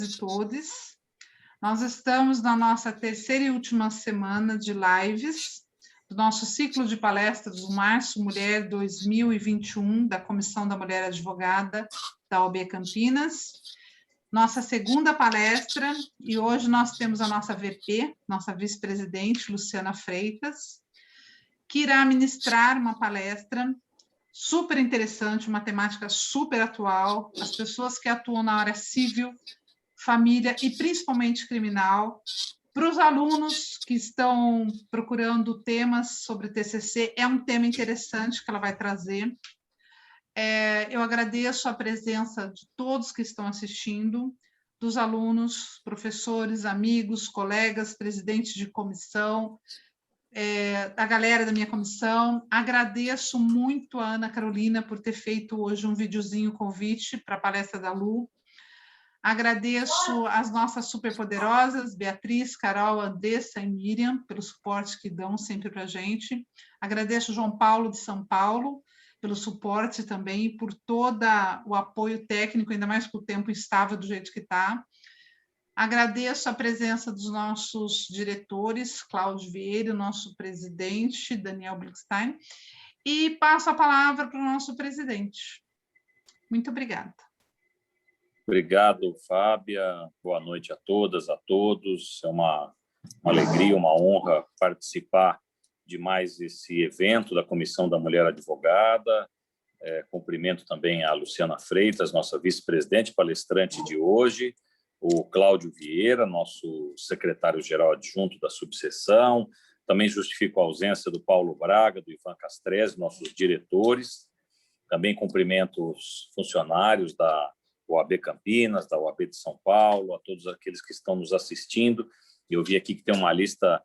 e todos. Nós estamos na nossa terceira e última semana de lives do nosso ciclo de palestras do Março Mulher 2021, da Comissão da Mulher Advogada da OAB Campinas. Nossa segunda palestra, e hoje nós temos a nossa VP, nossa vice-presidente, Luciana Freitas, que irá ministrar uma palestra super interessante, uma temática super atual. As pessoas que atuam na área civil, família e principalmente criminal, para os alunos que estão procurando temas sobre TCC, é um tema interessante que ela vai trazer. Eu agradeço a presença de todos que estão assistindo, dos alunos, professores, amigos, colegas, presidentes de comissão, a galera da minha comissão. Agradeço muito a Ana Carolina por ter feito hoje um videozinho convite para a palestra da Lu. Agradeço as nossas superpoderosas, Beatriz, Carol, Andressa e Miriam, pelo suporte que dão sempre para a gente. Agradeço o João Paulo de São Paulo, pelo suporte também, e por todo o apoio técnico, ainda mais com o tempo instável do jeito que está. Agradeço a presença dos nossos diretores, Cláudio Vieira, o nosso presidente, Daniel Blickstein, e passo a palavra para o nosso presidente. Muito obrigada. Obrigado, Fábia. Boa noite a todas, a todos. É uma alegria, uma honra participar de mais esse evento da Comissão da Mulher Advogada. Cumprimento também a Luciana Freitas, nossa vice-presidente palestrante de hoje, o Cláudio Vieira, nosso secretário-geral adjunto da subseção. Também justifico a ausência do Paulo Braga, do Ivan Castrese, nossos diretores. Também cumprimento os funcionários da OAB Campinas, da OAB de São Paulo, a todos aqueles que estão nos assistindo. Eu vi aqui que tem uma lista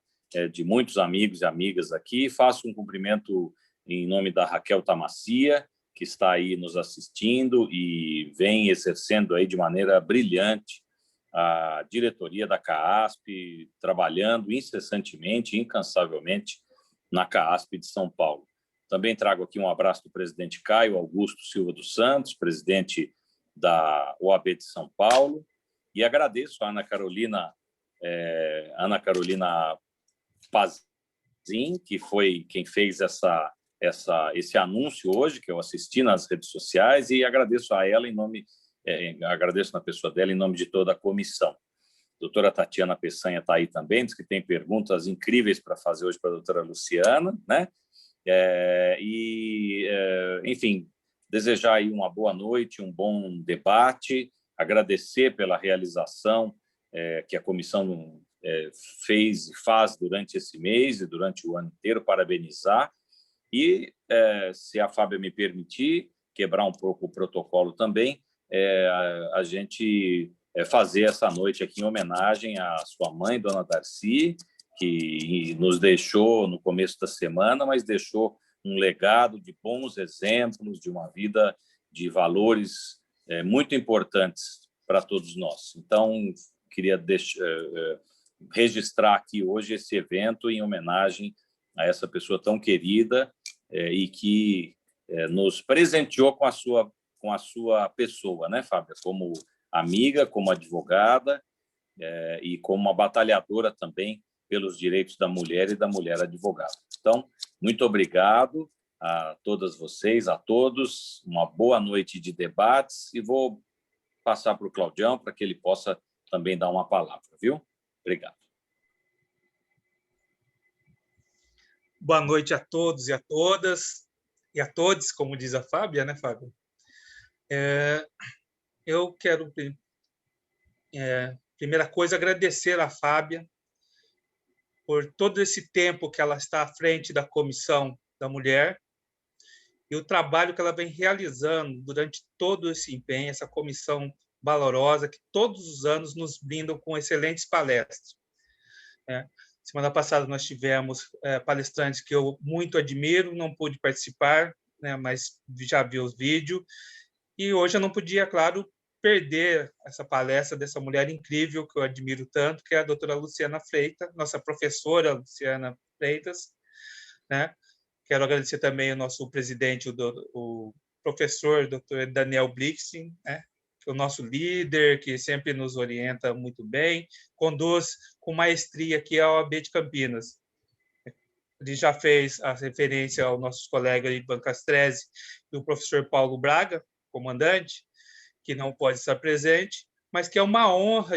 de muitos amigos e amigas aqui. Faço um cumprimento em nome da Raquel Tamassia, que está aí nos assistindo e vem exercendo aí de maneira brilhante a diretoria da CAASP, trabalhando incessantemente, incansavelmente na CAASP de São Paulo. Também trago aqui um abraço do presidente Caio Augusto Silva dos Santos, presidente da OAB de São Paulo, e agradeço a Ana Carolina Pazin, que foi quem fez esse anúncio hoje, que eu assisti nas redes sociais, e agradeço a ela agradeço na pessoa dela em nome de toda a comissão. A doutora Tatiana Peçanha está aí também, diz que tem perguntas incríveis para fazer hoje para a doutora Luciana, né? Enfim, desejar aí uma boa noite, um bom debate, agradecer pela realização que a comissão fez e faz durante esse mês e durante o ano inteiro, parabenizar. E, se a Fábia me permitir, quebrar um pouco o protocolo também, a gente fazer essa noite aqui em homenagem à sua mãe, dona Darcy, que nos deixou no começo da semana, mas deixou um legado de bons exemplos, de uma vida de valores muito importantes para todos nós. Então, queria registrar aqui hoje esse evento em homenagem a essa pessoa tão querida e que nos presenteou com a sua pessoa, né, Fábia? Como amiga, como advogada e como uma batalhadora também pelos direitos da mulher e da mulher advogada. Então, muito obrigado a todas vocês, a todos. Uma boa noite de debates e vou passar para o Claudião para que ele possa também dar uma palavra, viu? Obrigado. Boa noite a todos e a todas, e a todos, como diz a Fábia, né, Fábio? Eu quero, primeira coisa, agradecer a Fábia por todo esse tempo que ela está à frente da Comissão da Mulher e o trabalho que ela vem realizando durante todo esse empenho, essa comissão valorosa que todos os anos nos brindam com excelentes palestras. Semana passada nós tivemos palestrantes que eu muito admiro, não pude participar, né, mas já vi os vídeos. E hoje eu não podia, claro, perder essa palestra dessa mulher incrível que eu admiro tanto, que é a doutora Luciana Freitas, nossa professora Luciana Freitas, né? Quero agradecer também ao nosso presidente, o professor Dr. Daniel Blickstein, né? que é o nosso líder, que sempre nos orienta muito bem, conduz com maestria aqui a OAB de Campinas. Ele já fez a referência aos nossos colegas Ivan Castrezzi e o professor Paulo Braga, comandante, que não pode estar presente, mas que é uma honra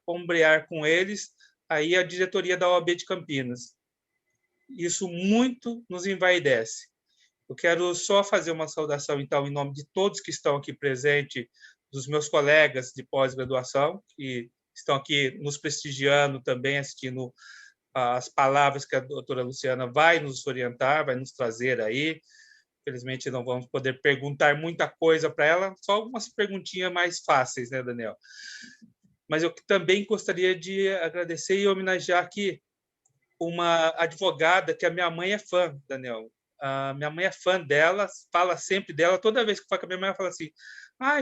ombrear com eles aí a diretoria da OAB de Campinas. Isso muito nos envaidece. Eu quero só fazer uma saudação, então, em nome de todos que estão aqui presentes, dos meus colegas de pós-graduação, que estão aqui nos prestigiando também, assistindo as palavras que a doutora Luciana vai nos orientar, vai nos trazer aí. Infelizmente, não vamos poder perguntar muita coisa para ela, só algumas perguntinhas mais fáceis, né, Daniel? Mas eu também gostaria de agradecer e homenagear aqui uma advogada que a minha mãe é fã, Daniel. A minha mãe é fã dela, fala sempre dela. Toda vez que fala com a minha mãe, ela fala assim: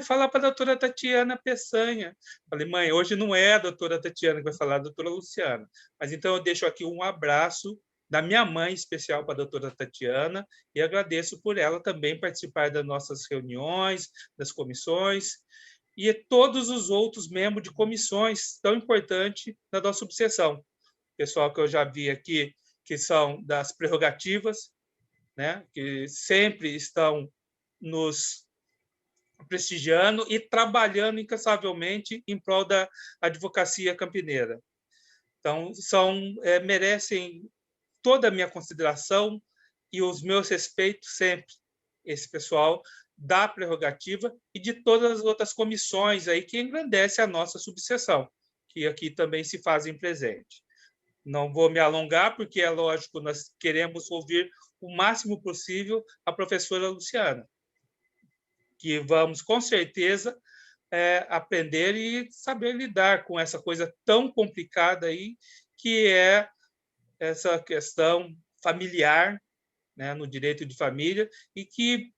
fala para a doutora Tatiana Peçanha. Falei, mãe, hoje não é a doutora Tatiana que vai falar, a doutora Luciana. Mas então eu deixo aqui um abraço da minha mãe, especial para a doutora Tatiana, e agradeço por ela também participar das nossas reuniões, das comissões, e todos os outros membros de comissões tão importantes da nossa subseção. Pessoal que eu já vi aqui, que são das prerrogativas, né, que sempre estão nos prestigiando e trabalhando incansavelmente em prol da advocacia campineira. Então, merecem toda a minha consideração e os meus respeitos sempre, esse pessoal da prerrogativa e de todas as outras comissões aí que engrandecem a nossa subseção, que aqui também se fazem presente. Não vou me alongar, porque é lógico, nós queremos ouvir o máximo possível a professora Luciana, que vamos, com certeza, aprender e saber lidar com essa coisa tão complicada aí, que é essa questão familiar, né, no direito de família, e que,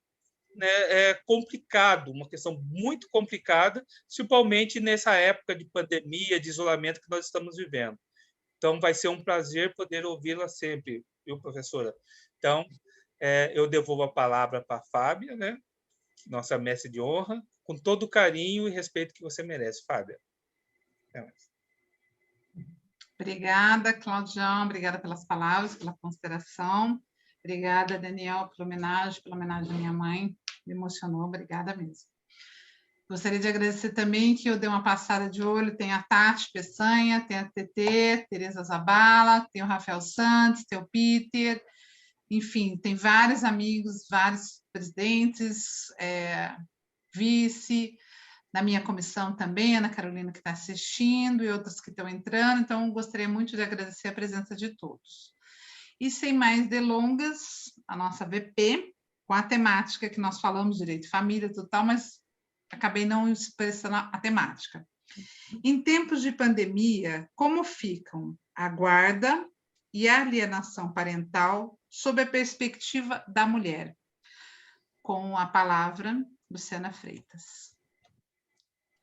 né, é complicado, uma questão muito complicada, principalmente nessa época de pandemia, de isolamento que nós estamos vivendo. Então, vai ser um prazer poder ouvi-la sempre, viu, professora? Então, eu devolvo a palavra para a Fábia, né, nossa mestre de honra, com todo o carinho e respeito que você merece, Fábia. Obrigada, Claudião, obrigada pelas palavras, pela consideração. Obrigada, Daniel, pela homenagem à minha mãe. Me emocionou, obrigada mesmo. Gostaria de agradecer também que eu dei uma passada de olho, tem a Tati Peçanha, tem a TT, Tereza Zabala, tem o Rafael Santos, tem o Peter, enfim, tem vários amigos, vários presidentes, vice, na minha comissão também, Ana Carolina que está assistindo e outros que estão entrando, então gostaria muito de agradecer a presença de todos. E sem mais delongas, a nossa VP, com a temática que nós falamos, direito, família, tudo tal, mas acabei não expressando a temática. Em tempos de pandemia, como ficam a guarda e a alienação parental sob a perspectiva da mulher? Com a palavra, Luciana Freitas.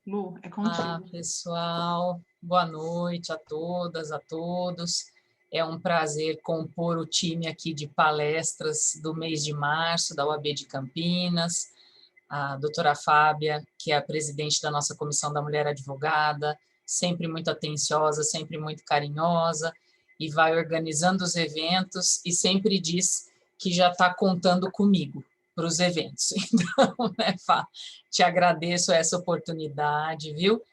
Lu, é contigo. Olá, pessoal. Boa noite a todas, a todos. É um prazer compor o time aqui de palestras do mês de março, da OAB de Campinas, a doutora Fábia, que é a presidente da nossa Comissão da Mulher Advogada, sempre muito atenciosa, sempre muito carinhosa, e vai organizando os eventos e sempre diz que já está contando comigo para os eventos. Então, né, Fá, te agradeço essa oportunidade, viu?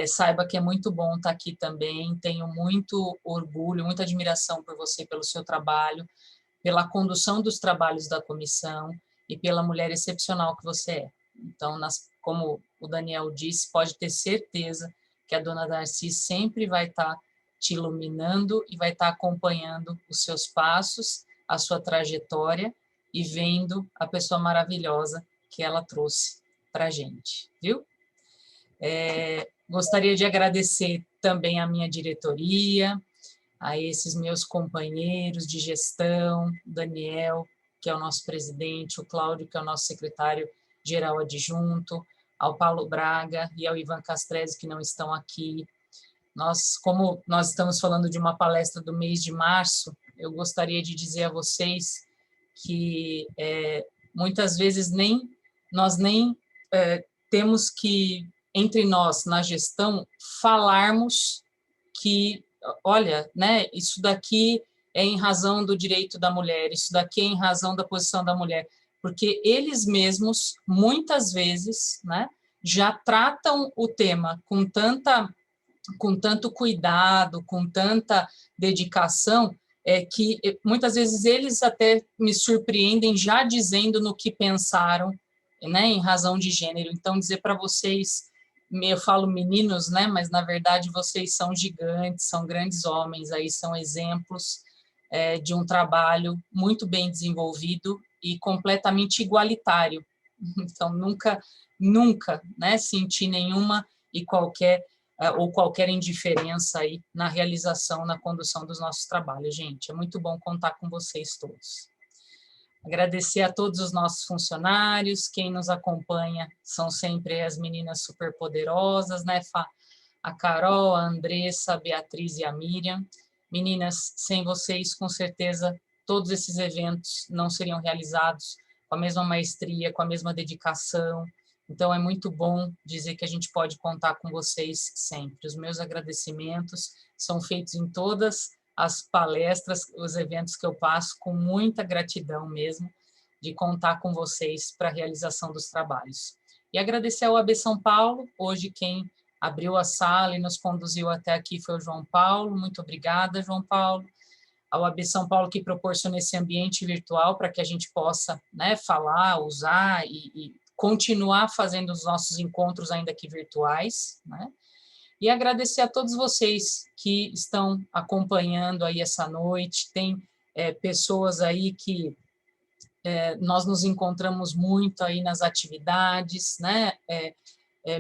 Saiba que é muito bom estar aqui também, tenho muito orgulho, muita admiração por você, pelo seu trabalho, pela condução dos trabalhos da comissão, e pela mulher excepcional que você é. Então, como o Daniel disse, pode ter certeza que a dona Darcy sempre vai estar te iluminando e vai estar acompanhando os seus passos, a sua trajetória e vendo a pessoa maravilhosa que ela trouxe para a gente, viu? Gostaria de agradecer também a minha diretoria, a esses meus companheiros de gestão, Daniel, que é o nosso presidente, o Cláudio, que é o nosso secretário-geral adjunto, ao Paulo Braga e ao Ivan Castrezzi, que não estão aqui. Como nós estamos falando de uma palestra do mês de março, eu gostaria de dizer a vocês que muitas vezes nós nem temos que entre nós, na gestão, falarmos que, olha, né, isso daqui é em razão do direito da mulher, isso daqui é em razão da posição da mulher, porque eles mesmos, muitas vezes, né, já tratam o tema com tanto cuidado, com tanta dedicação, que muitas vezes eles até me surpreendem já dizendo no que pensaram, né, em razão de gênero. Então, dizer para vocês, eu falo meninos, né, mas na verdade vocês são gigantes, são grandes homens, aí são exemplos de um trabalho muito bem desenvolvido e completamente igualitário. Então, nunca, né, senti nenhuma e qualquer indiferença aí na realização, na condução dos nossos trabalhos, gente. É muito bom contar com vocês todos. Agradecer a todos os nossos funcionários, quem nos acompanha são sempre as meninas superpoderosas, né, a Carol, a Andressa, a Beatriz e a Miriam. Meninas, sem vocês, com certeza, todos esses eventos não seriam realizados com a mesma maestria, com a mesma dedicação. Então, é muito bom dizer que a gente pode contar com vocês sempre. Os meus agradecimentos são feitos em todas as palestras, os eventos que eu passo, com muita gratidão mesmo, de contar com vocês para a realização dos trabalhos. E agradecer ao AB São Paulo, hoje quem abriu a sala e nos conduziu até aqui foi o João Paulo. Muito obrigada, João Paulo. Ao AB São Paulo, que proporciona esse ambiente virtual para que a gente possa, né, falar, usar e continuar fazendo os nossos encontros, ainda que virtuais, né? E agradecer a todos vocês que estão acompanhando aí essa noite. Tem pessoas aí que nós nos encontramos muito aí nas atividades, né?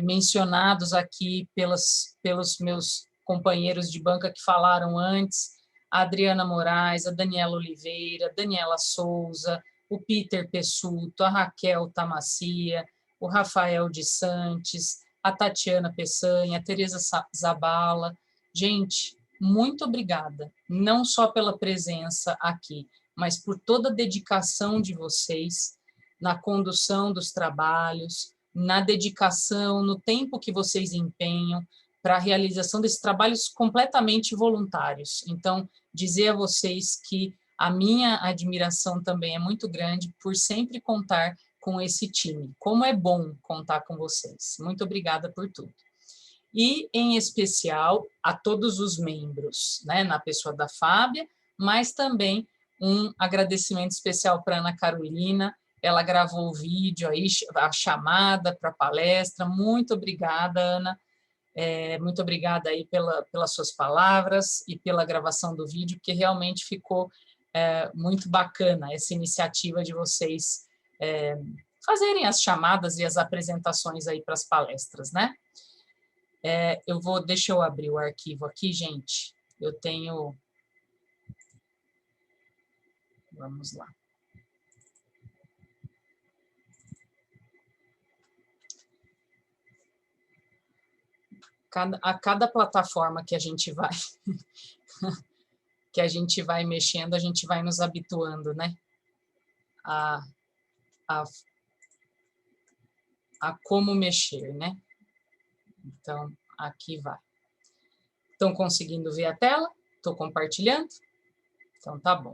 Mencionados aqui pelos meus companheiros de banca que falaram antes, a Adriana Moraes, a Daniela Oliveira, Daniela Souza, o Peter Pessuto, a Raquel Tamacia, o Rafael de Santos, a Tatiana Peçanha, a Tereza Zabala. Gente, muito obrigada, não só pela presença aqui, mas por toda a dedicação de vocês na condução dos trabalhos, na dedicação, no tempo que vocês empenham para a realização desses trabalhos completamente voluntários. Então, dizer a vocês que a minha admiração também é muito grande por sempre contar com esse time. Como é bom contar com vocês. Muito obrigada por tudo. E, em especial, a todos os membros, né, na pessoa da Fábia, mas também um agradecimento especial para a Ana Carolina. Ela gravou o vídeo aí, a chamada para a palestra. Muito obrigada, Ana. Muito obrigada aí pelas suas palavras e pela gravação do vídeo, porque realmente ficou muito bacana essa iniciativa de vocês fazerem as chamadas e as apresentações aí para as palestras, né? Deixa eu abrir o arquivo aqui, gente. Eu tenho... Vamos lá. A cada plataforma que a gente vai mexendo, a gente vai nos habituando, né? A como mexer, né? Então, aqui vai. Estão conseguindo ver a tela? Estou compartilhando? Então, tá bom.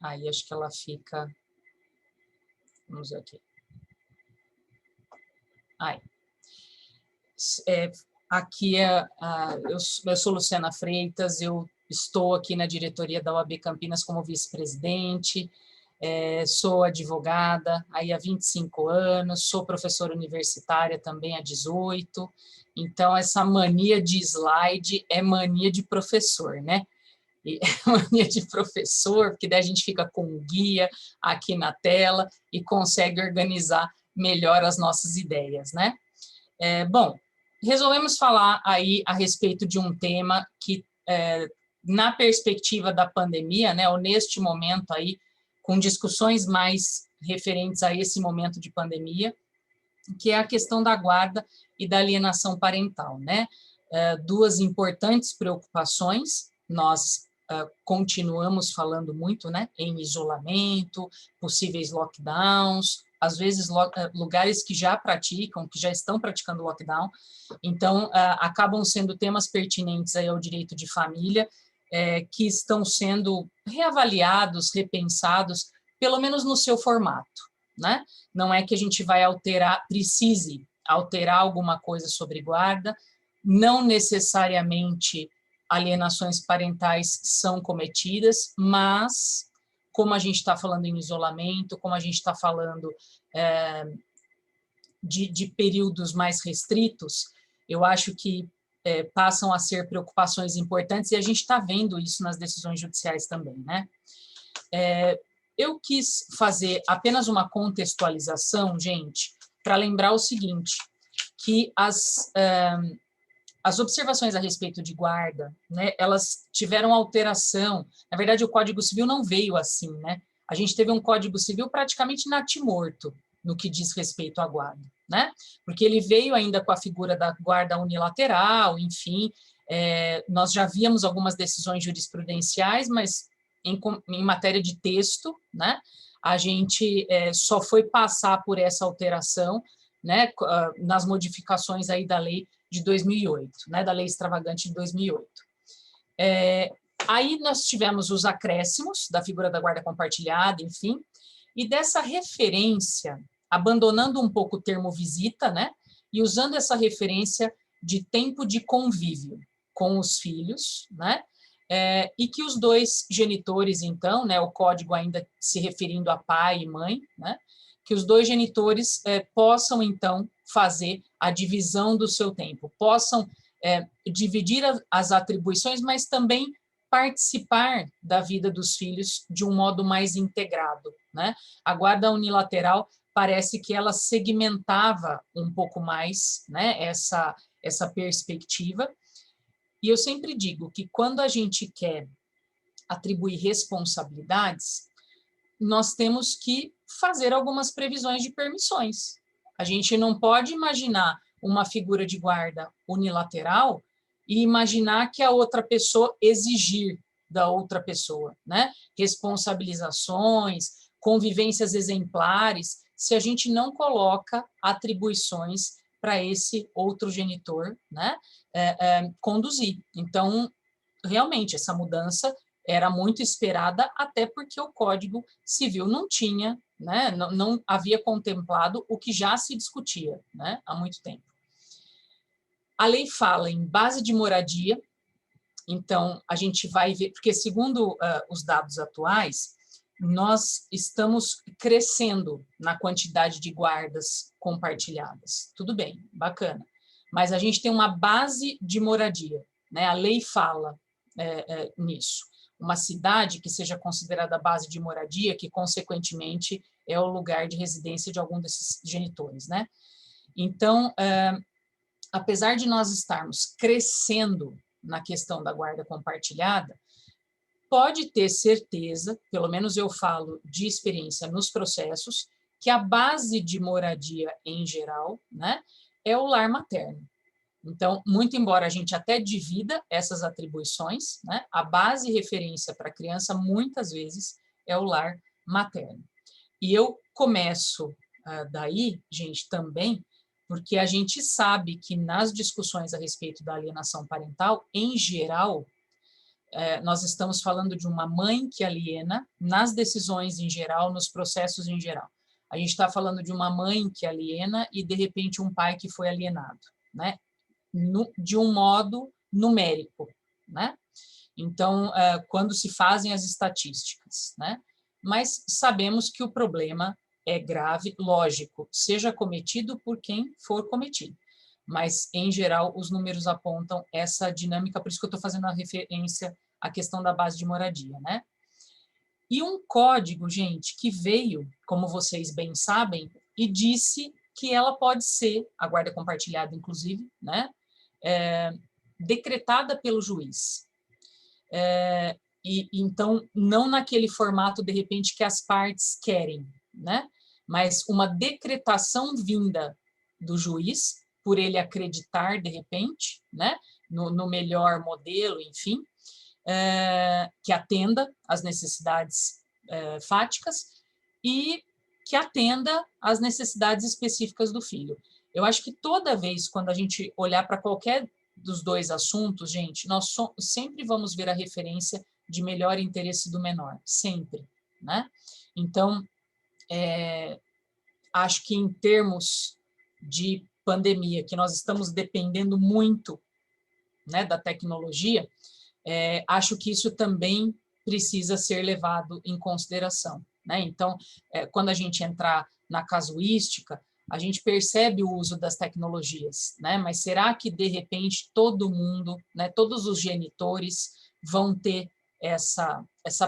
Aí, acho que ela fica... Vamos ver aqui. Aí. Aqui eu sou Luciana Freitas, eu estou aqui na diretoria da OAB Campinas como vice-presidente, sou advogada aí há 25 anos, sou professora universitária também há 18, então essa mania de slide é mania de professor, né? E é mania de professor, porque daí a gente fica com um guia aqui na tela e consegue organizar melhor as nossas ideias, né? Bom, resolvemos falar aí a respeito de um tema que, na perspectiva da pandemia, né, ou neste momento aí, com discussões mais referentes a esse momento de pandemia, que é a questão da guarda e da alienação parental, né? Duas importantes preocupações, nós continuamos falando muito, né, em isolamento, possíveis lockdowns, às vezes lugares que já praticam, que já estão praticando lockdown, então acabam sendo temas pertinentes aí ao direito de família, que estão sendo reavaliados, repensados, pelo menos no seu formato, né? Não é que a gente vai precise alterar alguma coisa sobre guarda, não necessariamente alienações parentais são cometidas, mas como a gente está falando em isolamento, como a gente está falando de períodos mais restritos, eu acho que passam a ser preocupações importantes, e a gente está vendo isso nas decisões judiciais também, né? Eu quis fazer apenas uma contextualização, gente, para lembrar o seguinte, que as observações a respeito de guarda, né, elas tiveram alteração. Na verdade, o Código Civil não veio assim, né? A gente teve um Código Civil praticamente natimorto no que diz respeito à guarda, né? Porque ele veio ainda com a figura da guarda unilateral, enfim, nós já víamos algumas decisões jurisprudenciais, mas em matéria de texto, né, a gente só foi passar por essa alteração, né, nas modificações aí da lei de 2008, né, da lei extravagante de 2008. Aí nós tivemos os acréscimos da figura da guarda compartilhada, enfim, e dessa referência, abandonando um pouco o termo visita, né, e usando essa referência de tempo de convívio com os filhos, né, e que os dois genitores, então, né, o código ainda se referindo a pai e mãe, né, que os dois genitores possam, então, fazer a divisão do seu tempo, possam dividir as atribuições, mas também participar da vida dos filhos de um modo mais integrado, né? A guarda unilateral parece que ela segmentava um pouco mais, né, essa perspectiva. E eu sempre digo que quando a gente quer atribuir responsabilidades, nós temos que fazer algumas previsões de permissões. A gente não pode imaginar uma figura de guarda unilateral e imaginar que a outra pessoa exigir da outra pessoa, né? Responsabilizações, convivências exemplares, se a gente não coloca atribuições para esse outro genitor, né, conduzir. Então, realmente, essa mudança era muito esperada, até porque o Código Civil não tinha, né, não havia contemplado o que já se discutia, né, há muito tempo. A lei fala em base de moradia, então a gente vai ver, porque segundo os dados atuais, nós estamos crescendo na quantidade de guardas compartilhadas. Tudo bem, bacana. Mas a gente tem uma base de moradia, né? A lei fala nisso. Uma cidade que seja considerada base de moradia, que, consequentemente, é o lugar de residência de algum desses genitores, né? Então, apesar de nós estarmos crescendo na questão da guarda compartilhada, pode ter certeza, pelo menos eu falo de experiência nos processos, que a base de moradia em geral, né, é o lar materno. Então, muito embora a gente até divida essas atribuições, né, a base referência para a criança muitas vezes é o lar materno. E eu começo daí, gente, também, porque a gente sabe que nas discussões a respeito da alienação parental, em geral, nós estamos falando de uma mãe que aliena nas decisões em geral, nos processos em geral. A gente está falando de uma mãe que aliena e, de repente, um pai que foi alienado, né? De um modo numérico, né? Então, quando se fazem as estatísticas, né? Mas sabemos que o problema é grave, lógico, seja cometido por quem for cometido. Mas, em geral, os números apontam essa dinâmica, por isso que eu estou fazendo a referência à questão da base de moradia, né? E um código, gente, que veio, como vocês bem sabem, e disse que ela pode ser, a guarda compartilhada, inclusive, né? Decretada pelo juiz. E então, não naquele formato, de repente, que as partes querem, né? Mas uma decretação vinda do juiz, por ele acreditar, de repente, né, no melhor modelo, enfim, que atenda às necessidades fáticas, e que atenda às necessidades específicas do filho. Eu acho que toda vez, quando a gente olhar para qualquer dos dois assuntos, gente, nós sempre vamos ver a referência de melhor interesse do menor, sempre, né? Então, acho que em termos de pandemia, que nós estamos dependendo muito, né, da tecnologia, acho que isso também precisa ser levado em consideração, né? Então, quando a gente entrar na casuística, a gente percebe o uso das tecnologias, né? Mas será que, de repente, todo mundo, né, todos os genitores vão ter essa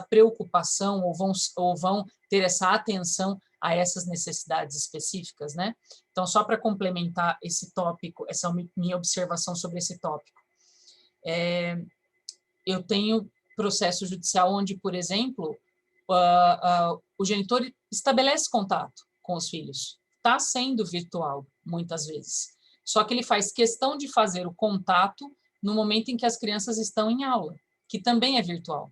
preocupação ou vão ter essa atenção a essas necessidades específicas, né? Então, só para complementar esse tópico, essa minha observação sobre esse tópico, eu tenho processo judicial onde, por exemplo, o genitor estabelece contato com os filhos. Está sendo virtual, muitas vezes. Só que ele faz questão de fazer o contato no momento em que as crianças estão em aula, que também é virtual,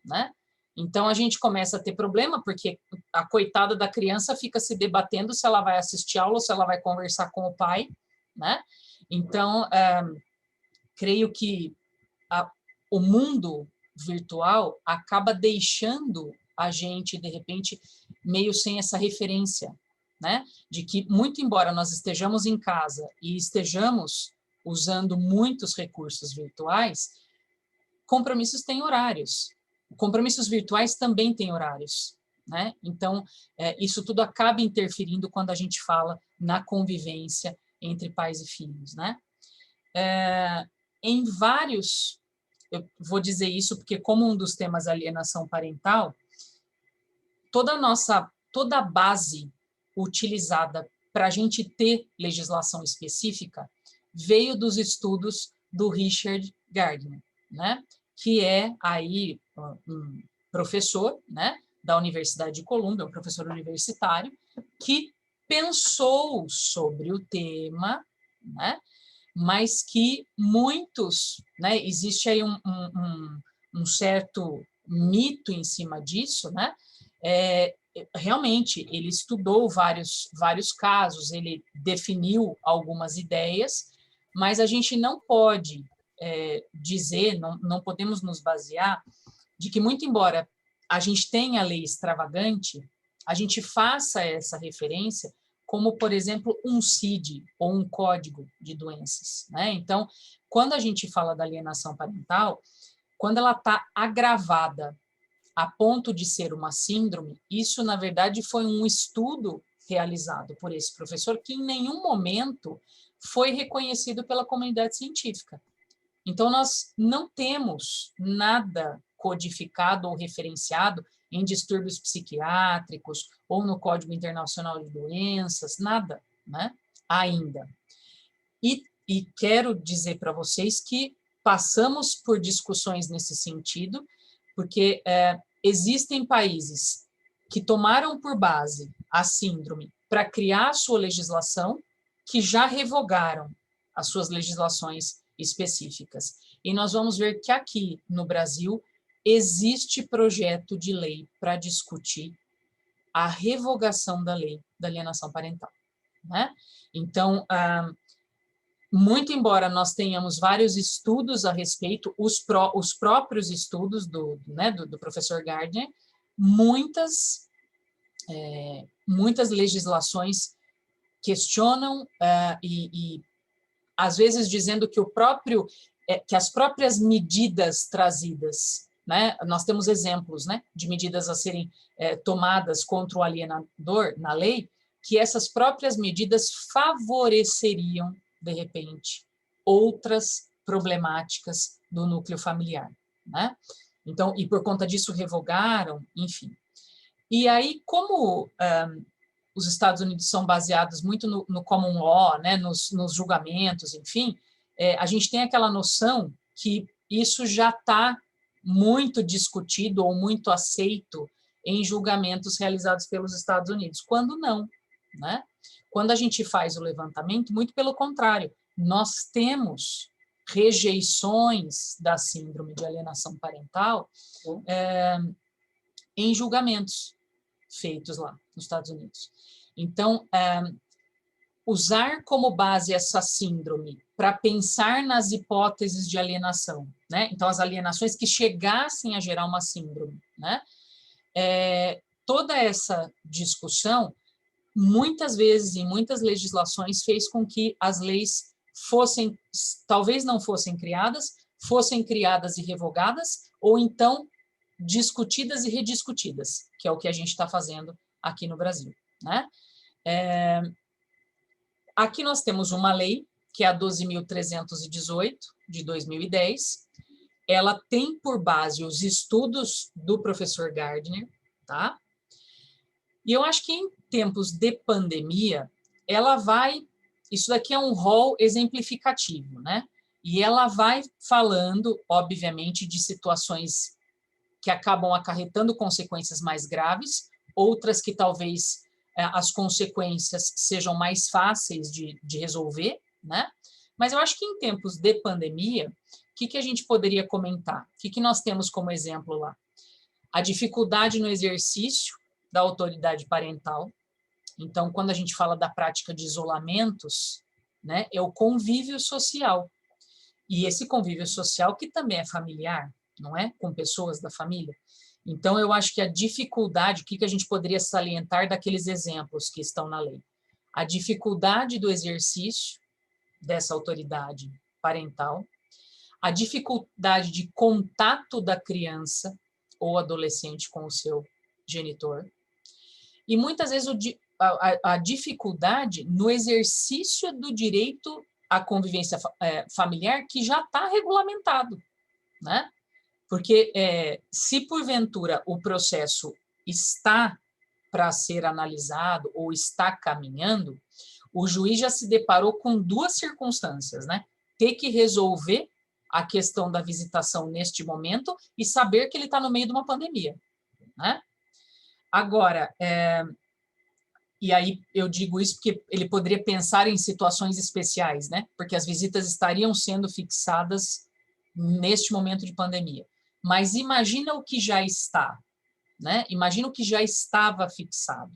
né? Então, a gente começa a ter problema, porque a coitada da criança fica se debatendo se ela vai assistir aula ou se ela vai conversar com o pai, né? Então, creio que o mundo virtual acaba deixando a gente, de repente, meio sem essa referência, né? De que, muito embora nós estejamos em casa e estejamos usando muitos recursos virtuais, compromissos têm horários. Compromissos virtuais também têm horários, né? Então, isso tudo acaba interferindo quando a gente fala na convivência entre pais e filhos, né? Em vários, eu vou dizer isso porque, como um dos temas alienação parental, toda a base utilizada para a gente ter legislação específica veio dos estudos do Richard Gardner, né? Que é aí um professor, né, da Universidade de Colômbia, um professor universitário, que pensou sobre o tema, né? Mas que muitos, né, existe aí um certo mito em cima disso, né? Realmente, ele estudou vários casos, ele definiu algumas ideias, mas a gente não pode dizer, não podemos nos basear de que, muito embora a gente tenha a lei extravagante, a gente faça essa referência como, por exemplo, um CID ou um código de doenças, né? Então, quando a gente fala da alienação parental, quando ela está agravada a ponto de ser uma síndrome, isso, na verdade, foi um estudo realizado por esse professor que em nenhum momento foi reconhecido pela comunidade científica. Então, nós não temos nada codificado ou referenciado em distúrbios psiquiátricos ou no Código Internacional de Doenças, nada, né? Ainda. E quero dizer para vocês que passamos por discussões nesse sentido, porque existem países que tomaram por base a síndrome para criar a sua legislação, que já revogaram as suas legislações específicas. E nós vamos ver que aqui no Brasil existe projeto de lei para discutir a revogação da lei da alienação parental, né? Então, muito embora nós tenhamos vários estudos a respeito, os próprios estudos do professor Gardner, muitas legislações questionam e às vezes dizendo que que as próprias medidas trazidas, né, nós temos exemplos, né, de medidas a serem tomadas contra o alienador na lei, que essas próprias medidas favoreceriam, de repente, outras problemáticas do núcleo familiar, né? Então, e por conta disso revogaram, enfim. E aí, como os Estados Unidos são baseados muito no common law, né, nos julgamentos, enfim, a gente tem aquela noção que isso já está muito discutido ou muito aceito em julgamentos realizados pelos Estados Unidos, quando não, né? Quando a gente faz o levantamento, muito pelo contrário, nós temos rejeições da síndrome de alienação parental em julgamentos feitos lá nos Estados Unidos. Então, usar como base essa síndrome para pensar nas hipóteses de alienação, né? Então, as alienações que chegassem a gerar uma síndrome, né? Toda essa discussão, muitas vezes, em muitas legislações, fez com que as leis fossem, talvez não fossem criadas e revogadas, ou então discutidas e rediscutidas, que é o que a gente está fazendo aqui no Brasil, né? Aqui nós temos uma lei, que é a 12.318, de 2010. Ela tem por base os estudos do professor Gardner, tá? E eu acho que em tempos de pandemia, ela vai... Isso daqui é um rol exemplificativo, né? E ela vai falando, obviamente, de situações que acabam acarretando consequências mais graves, outras que talvez as consequências sejam mais fáceis de resolver, né? Mas eu acho que em tempos de pandemia, o que a gente poderia comentar? O que nós temos como exemplo lá? A dificuldade no exercício da autoridade parental. Então, quando a gente fala da prática de isolamentos, né, é o convívio social. E esse convívio social que também é familiar, não é? Com pessoas da família. Então, eu acho que a dificuldade, o que a gente poderia salientar daqueles exemplos que estão na lei? A dificuldade do exercício dessa autoridade parental, a dificuldade de contato da criança ou adolescente com o seu genitor, e muitas vezes a dificuldade no exercício do direito à convivência familiar que já está regulamentado, né? Porque se porventura o processo está para ser analisado ou está caminhando, o juiz já se deparou com duas circunstâncias, né? Ter que resolver a questão da visitação neste momento e saber que ele está no meio de uma pandemia, né? Agora, e aí eu digo isso porque ele poderia pensar em situações especiais, né? Porque as visitas estariam sendo fixadas neste momento de pandemia. Mas imagina o que já está, né? Imagina o que já estava fixado.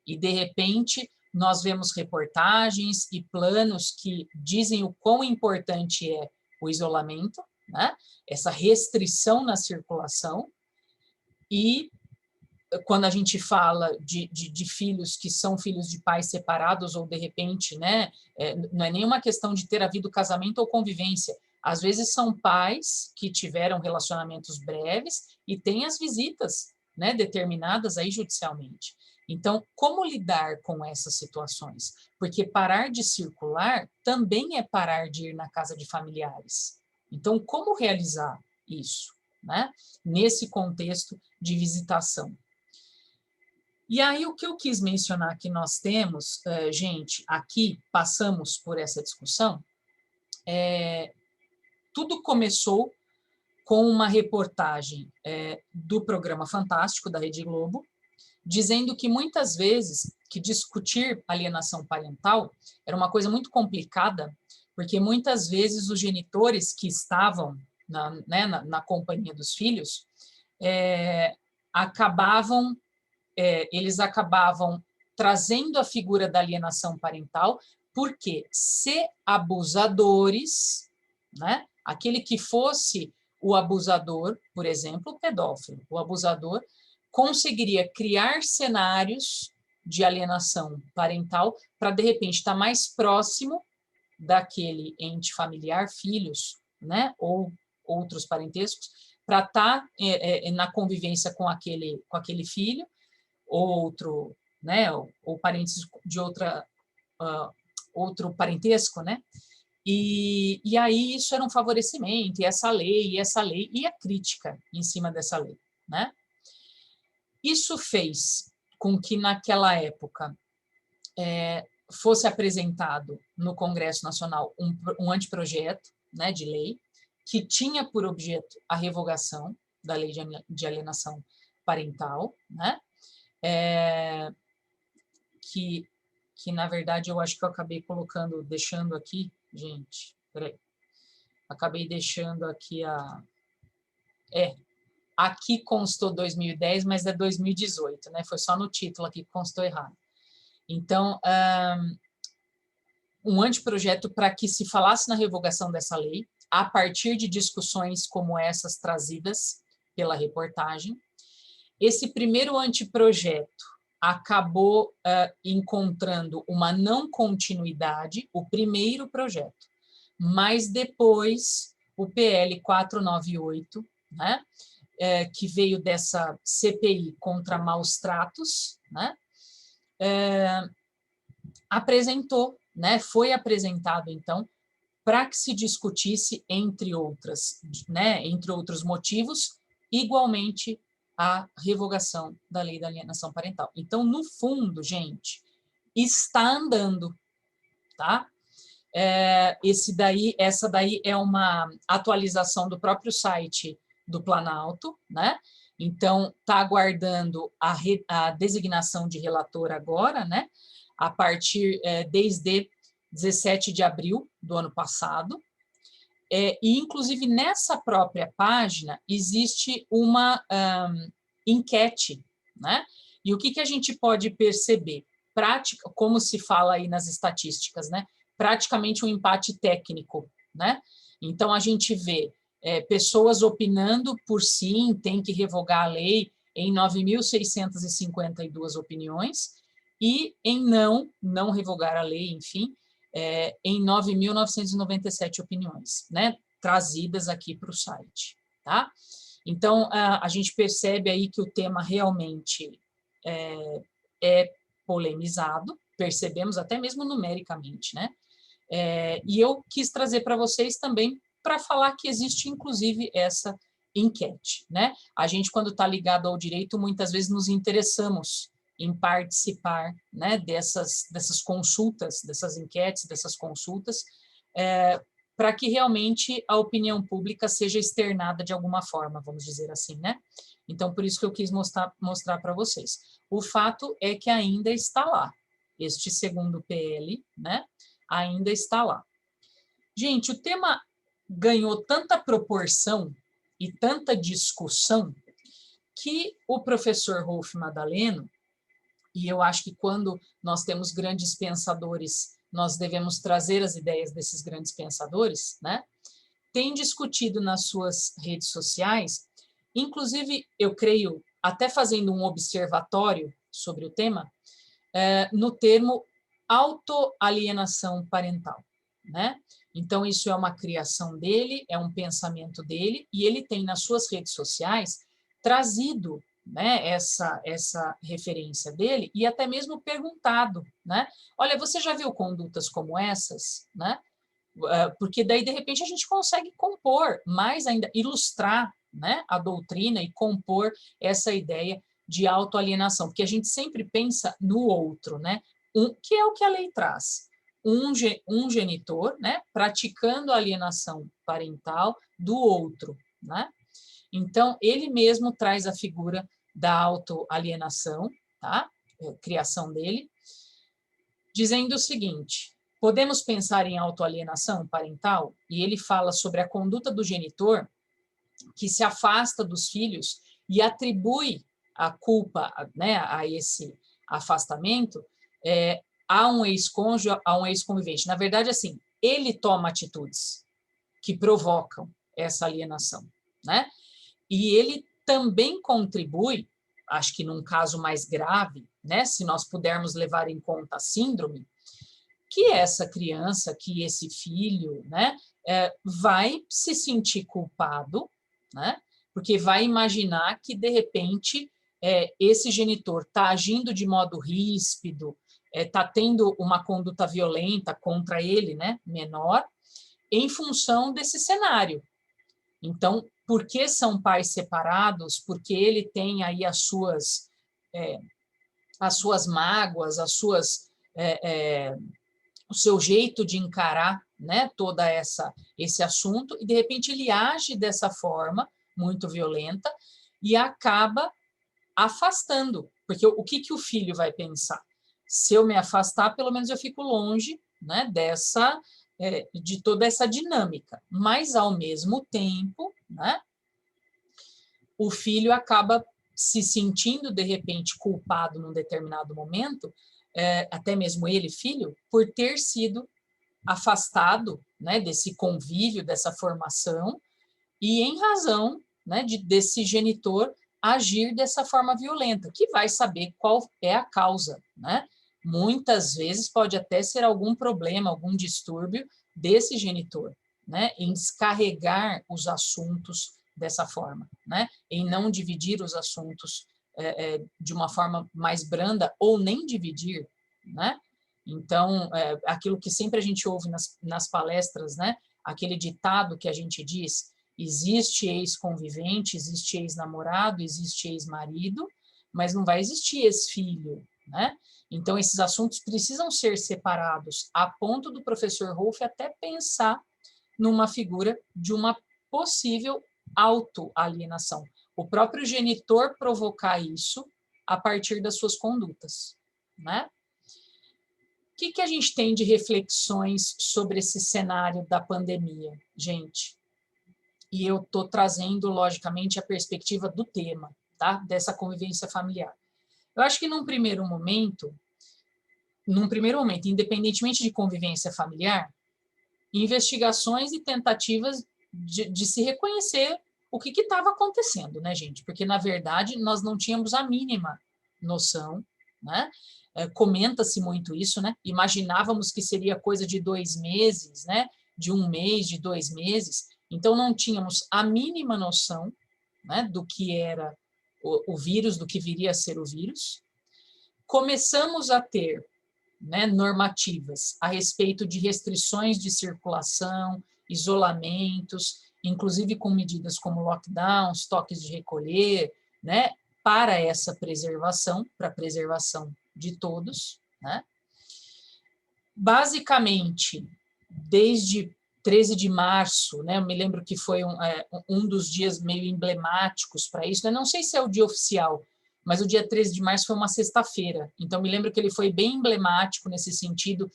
E, de repente, nós vemos reportagens e planos que dizem o quão importante é o isolamento, né? Essa restrição na circulação. E quando a gente fala de filhos que são filhos de pais separados ou, de repente, né, não é nenhuma questão de ter havido casamento ou convivência. Às vezes são pais que tiveram relacionamentos breves e têm as visitas, né, determinadas aí judicialmente. Então, como lidar com essas situações? Porque parar de circular também é parar de ir na casa de familiares. Então, como realizar isso, né, nesse contexto de visitação? E aí, o que eu quis mencionar que nós temos, gente, aqui passamos por essa discussão, tudo começou com uma reportagem do programa Fantástico, da Rede Globo, dizendo que muitas vezes que discutir alienação parental era uma coisa muito complicada, porque muitas vezes os genitores que estavam na companhia dos filhos eles acabavam trazendo a figura da alienação parental, porque se abusadores, né, aquele que fosse o abusador, por exemplo, o pedófilo, o abusador, conseguiria criar cenários de alienação parental para, de repente, estar mais próximo daquele ente familiar, filhos, né, ou outros parentescos, para estar na convivência com aquele filho, outro, né, ou parentes de outro parentesco, né? E aí isso era um favorecimento, e essa lei, e a crítica em cima dessa lei, né? Isso fez com que, naquela época, fosse apresentado no Congresso Nacional um anteprojeto, né, de lei, que tinha por objeto a revogação da lei de alienação parental, né? Que, na verdade, eu acho que eu acabei deixando aqui, gente, peraí, acabei deixando aqui aqui constou 2010, mas é 2018, né? Foi só no título aqui que constou errado. Então, um anteprojeto para que se falasse na revogação dessa lei, a partir de discussões como essas trazidas pela reportagem. Esse primeiro anteprojeto acabou encontrando uma não continuidade, o primeiro projeto, mas depois o PL 498, né, que veio dessa CPI contra maus tratos, né, apresentou, né, foi apresentado, então, para que se discutisse, entre outros motivos, igualmente a revogação da lei da alienação parental. Então, no fundo, gente, está andando, tá? Essa daí é uma atualização do próprio site do Planalto, né? Então, está aguardando a designação de relator agora, né? A partir, desde 17 de abril do ano passado, e, inclusive, nessa própria página, existe uma enquete, né? E o que a gente pode perceber? Como se fala aí nas estatísticas, né? Praticamente um empate técnico, né? Então, a gente vê pessoas opinando por sim, tem que revogar a lei, em 9.652 opiniões, e em não revogar a lei, enfim, em 9.997 opiniões, né, trazidas aqui para o site, tá? Então, a gente percebe aí que o tema realmente é polemizado, percebemos até mesmo numericamente, né? E eu quis trazer para vocês também para falar que existe, inclusive, essa enquete, né? A gente, quando está ligado ao direito, muitas vezes nos interessamos em participar, né, dessas consultas, dessas enquetes, dessas consultas, para que realmente a opinião pública seja externada de alguma forma, vamos dizer assim, né? Então, por isso que eu quis mostrar para vocês. O fato é que ainda está lá. Este segundo PL, né, ainda está lá. Gente, o tema ganhou tanta proporção e tanta discussão que o professor Rolf Madaleno, e eu acho que quando nós temos grandes pensadores, nós devemos trazer as ideias desses grandes pensadores, né? Tem discutido nas suas redes sociais, inclusive, eu creio, até fazendo um observatório sobre o tema, no termo autoalienação parental, né? Então, isso é uma criação dele, é um pensamento dele, e ele tem nas suas redes sociais trazido, né, essa referência dele e até mesmo perguntado, né? Olha, você já viu condutas como essas, né? Porque daí, de repente, a gente consegue compor, mais ainda, ilustrar, né, a doutrina e compor essa ideia de autoalienação, porque a gente sempre pensa no outro, né? Que é o que a lei traz. Um genitor, né, praticando a alienação parental do outro, né? Então, ele mesmo traz a figura da autoalienação, tá? Criação dele, dizendo o seguinte: podemos pensar em autoalienação parental? E ele fala sobre a conduta do genitor que se afasta dos filhos e atribui a culpa, né, a esse afastamento a um ex-cônjuge, a um ex-convivente. Na verdade, assim, ele toma atitudes que provocam essa alienação, né? E ele também contribui, acho que num caso mais grave, né, se nós pudermos levar em conta a síndrome, que essa criança, que esse filho, né, vai se sentir culpado, né, porque vai imaginar que, de repente, esse genitor está agindo de modo ríspido, está tendo uma conduta violenta contra ele, né, menor, em função desse cenário. Então, por que são pais separados? Porque ele tem aí as suas mágoas, o seu jeito de encarar, né, toda esse assunto, e de repente ele age dessa forma muito violenta e acaba afastando, porque o que o filho vai pensar? Se eu me afastar, pelo menos eu fico longe, né, de toda essa dinâmica, mas ao mesmo tempo, né, o filho acaba se sentindo, de repente, culpado num determinado momento, até mesmo ele, filho, por ter sido afastado, né, desse convívio, dessa formação, e em razão, né, desse genitor agir dessa forma violenta, que vai saber qual é a causa, né? Muitas vezes pode até ser algum problema, algum distúrbio desse genitor, né, em descarregar os assuntos dessa forma, né, em não dividir os assuntos de uma forma mais branda ou nem dividir, né? Então, aquilo que sempre a gente ouve nas palestras, né, aquele ditado que a gente diz: existe ex-convivente, existe ex-namorado, existe ex-marido, mas não vai existir ex-filho, né? Então, esses assuntos precisam ser separados, a ponto do professor Rolf até pensar numa figura de uma possível autoalienação. O próprio genitor provocar isso a partir das suas condutas, né? O que a gente tem de reflexões sobre esse cenário da pandemia, gente? E eu estou trazendo, logicamente, a perspectiva do tema, tá? Dessa convivência familiar. Eu acho que num primeiro momento, independentemente de convivência familiar, investigações e tentativas de se reconhecer o que estava acontecendo, né, gente? Porque, na verdade, nós não tínhamos a mínima noção, né? Comenta-se muito isso, né? Imaginávamos que seria coisa de 2 meses, né? De 1 mês, de 2 meses. Então, não tínhamos a mínima noção, né, do que era o vírus, do que viria a ser o vírus. Começamos a ter, né, normativas a respeito de restrições de circulação, isolamentos, inclusive com medidas como lockdowns, toques de recolher, né, para essa preservação, para a preservação de todos, né? Basicamente, desde 13 de março, né, eu me lembro que foi um dos dias meio emblemáticos para isso, né? Não sei se é o dia oficial, mas o dia 13 de março foi uma sexta-feira, então me lembro que ele foi bem emblemático nesse sentido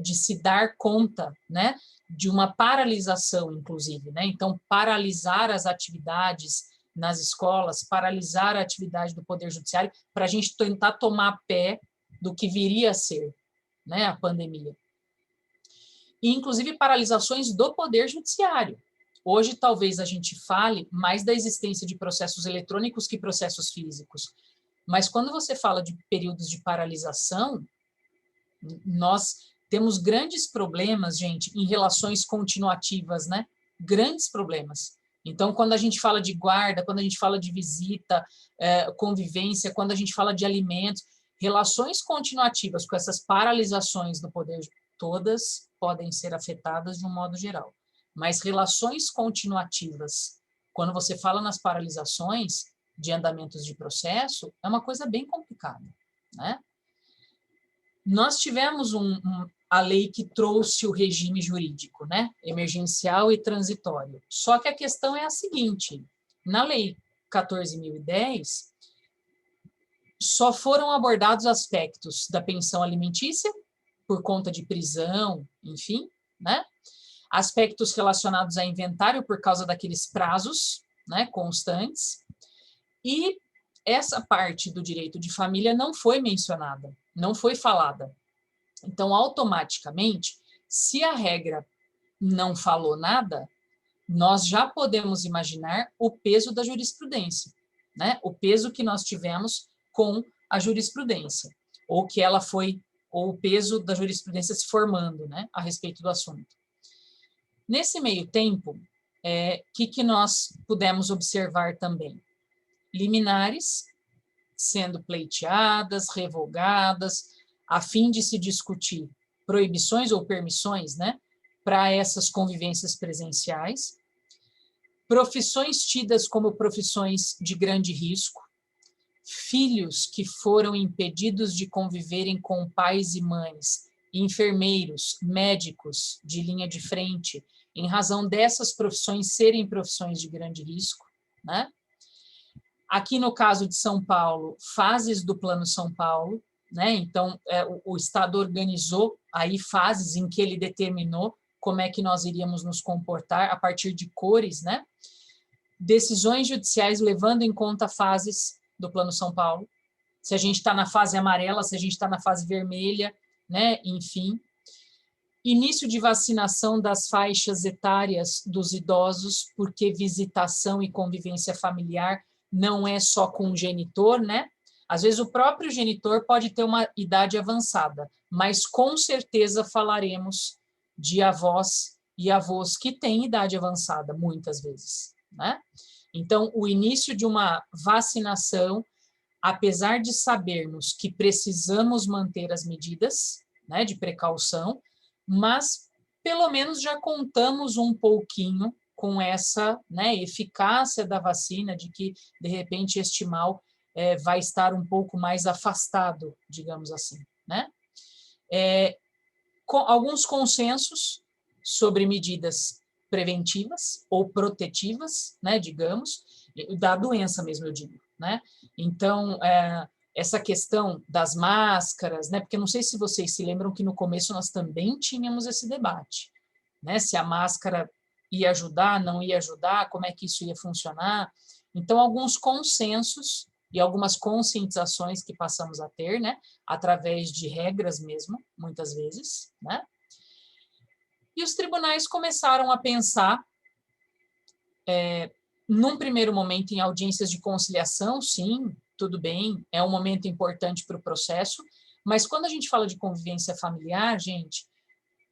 de se dar conta, né, de uma paralisação, inclusive, né? Então, paralisar as atividades nas escolas, paralisar a atividade do Poder Judiciário, para a gente tentar tomar pé do que viria a ser, né, a pandemia. E, inclusive, paralisações do Poder Judiciário. Hoje, talvez a gente fale mais da existência de processos eletrônicos que processos físicos. Mas, quando você fala de períodos de paralisação, nós temos grandes problemas, gente, em relações continuativas, né? Grandes problemas. Então, quando a gente fala de guarda, quando a gente fala de visita, convivência, quando a gente fala de alimentos, relações continuativas com essas paralisações do poder, todas podem ser afetadas de um modo geral. Mas relações continuativas, quando você fala nas paralisações de andamentos de processo, é uma coisa bem complicada, né? Nós tivemos a lei que trouxe o regime jurídico, né? Emergencial e transitório. Só que a questão é a seguinte: na lei 14.010, só foram abordados aspectos da pensão alimentícia, por conta de prisão, enfim, né? Aspectos relacionados a inventário, por causa daqueles prazos, né, constantes, e essa parte do direito de família não foi mencionada, não foi falada. Então, automaticamente, se a regra não falou nada, nós já podemos imaginar o peso da jurisprudência, né? O peso que nós tivemos com a jurisprudência, ou que ela foi, ou o peso da jurisprudência se formando, né, a respeito do assunto. Nesse meio tempo, que nós pudemos observar também? Liminares sendo pleiteadas, revogadas, a fim de se discutir proibições ou permissões, né, para essas convivências presenciais, profissões tidas como profissões de grande risco, filhos que foram impedidos de conviverem com pais e mães, enfermeiros, médicos de linha de frente, em razão dessas profissões serem profissões de grande risco, né? Aqui no caso de São Paulo, fases do Plano São Paulo, né? Então, o Estado organizou aí fases em que ele determinou como é que nós iríamos nos comportar a partir de cores, né? decisões judiciais levando em conta fases do Plano São Paulo, se a gente está na fase amarela, se a gente está na fase vermelha, né? Enfim. Início de vacinação das faixas etárias dos idosos, porque visitação e convivência familiar não é só com o genitor, né? Às vezes o próprio genitor pode ter uma idade avançada, mas com certeza falaremos de avós e avós que têm idade avançada, muitas vezes, né? Então, o início de uma vacinação, apesar de sabermos que precisamos manter as medidas, né, de precaução, mas pelo menos já contamos um pouquinho com essa, né, eficácia da vacina, de que, de repente, este mal vai estar um pouco mais afastado, digamos assim, né? Com alguns consensos sobre medidas preventivas ou protetivas, né, digamos, da doença mesmo, eu digo, né? Então, essa questão das máscaras, né? Porque não sei se vocês se lembram que no começo nós também tínhamos esse debate, né? Se a máscara ia ajudar, não ia ajudar, como é que isso ia funcionar. Então, alguns consensos e algumas conscientizações que passamos a ter, né? Através de regras mesmo, muitas vezes, né? E os tribunais começaram a pensar, num primeiro momento, em audiências de conciliação, sim, tudo bem, é um momento importante para o processo, mas quando a gente fala de convivência familiar, gente,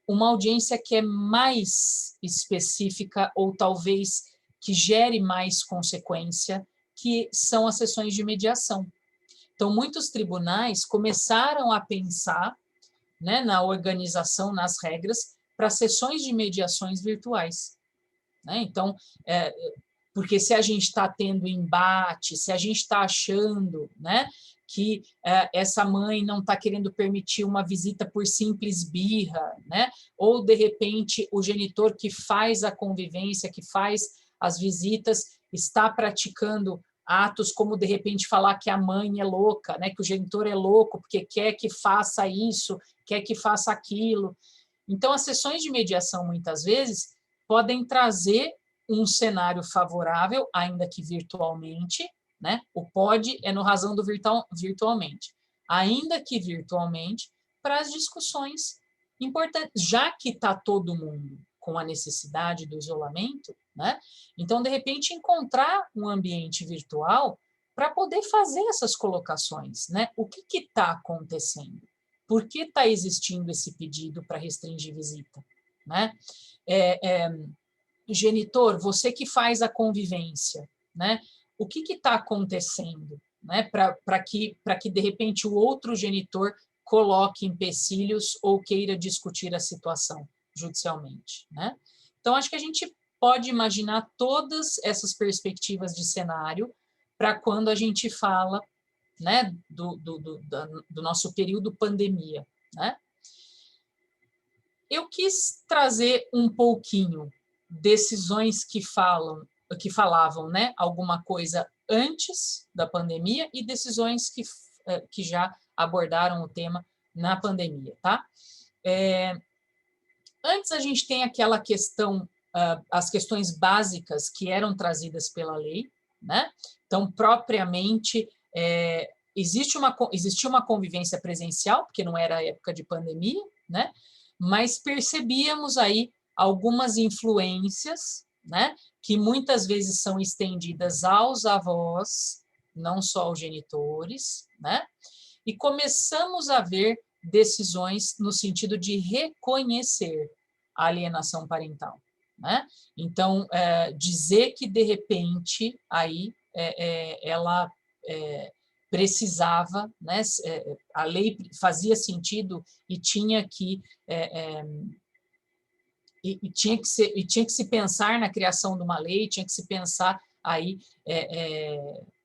uma audiência que é mais específica ou talvez que gere mais consequência, que são as sessões de mediação. Então, muitos tribunais começaram a pensar, né, na organização, nas regras, para sessões de mediações virtuais, né? Então, porque se a gente está tendo embate, se a gente está achando, né, que essa mãe não está querendo permitir uma visita por simples birra, né, ou, de repente, o genitor que faz a convivência, que faz as visitas, está praticando atos como, de repente, falar que a mãe é louca, né, que o genitor é louco porque quer que faça isso, quer que faça aquilo. Então, as sessões de mediação, muitas vezes, podem trazer um cenário favorável, ainda que virtualmente, né? O pode é no razão do virtualmente. Ainda que virtualmente, para as discussões importantes, já que está todo mundo com a necessidade do isolamento, né? Então, de repente, encontrar um ambiente virtual para poder fazer essas colocações, né? O que está acontecendo? Por que está existindo esse pedido para restringir visita, né? Genitor, você que faz a convivência, né? O que está acontecendo, né? Para que, de repente, o outro genitor coloque empecilhos ou queira discutir a situação judicialmente, né? Então, acho que a gente pode imaginar todas essas perspectivas de cenário para quando a gente fala, né, do nosso período pandemia, né? Eu quis trazer um pouquinho decisões que falavam, né, alguma coisa antes da pandemia e decisões que já abordaram o tema na pandemia, tá? Antes a gente tem aquela questão, as questões básicas que eram trazidas pela lei, né? Então, propriamente, existia uma convivência presencial, porque não era época de pandemia, né? Mas percebíamos aí algumas influências, né, que muitas vezes são estendidas aos avós, não só aos genitores, né? E começamos a ver decisões no sentido de reconhecer a alienação parental, né? Então, dizer que, de repente, aí ela precisava, né, a lei fazia sentido e tinha que tinha que se pensar na criação de uma lei, tinha que se pensar aí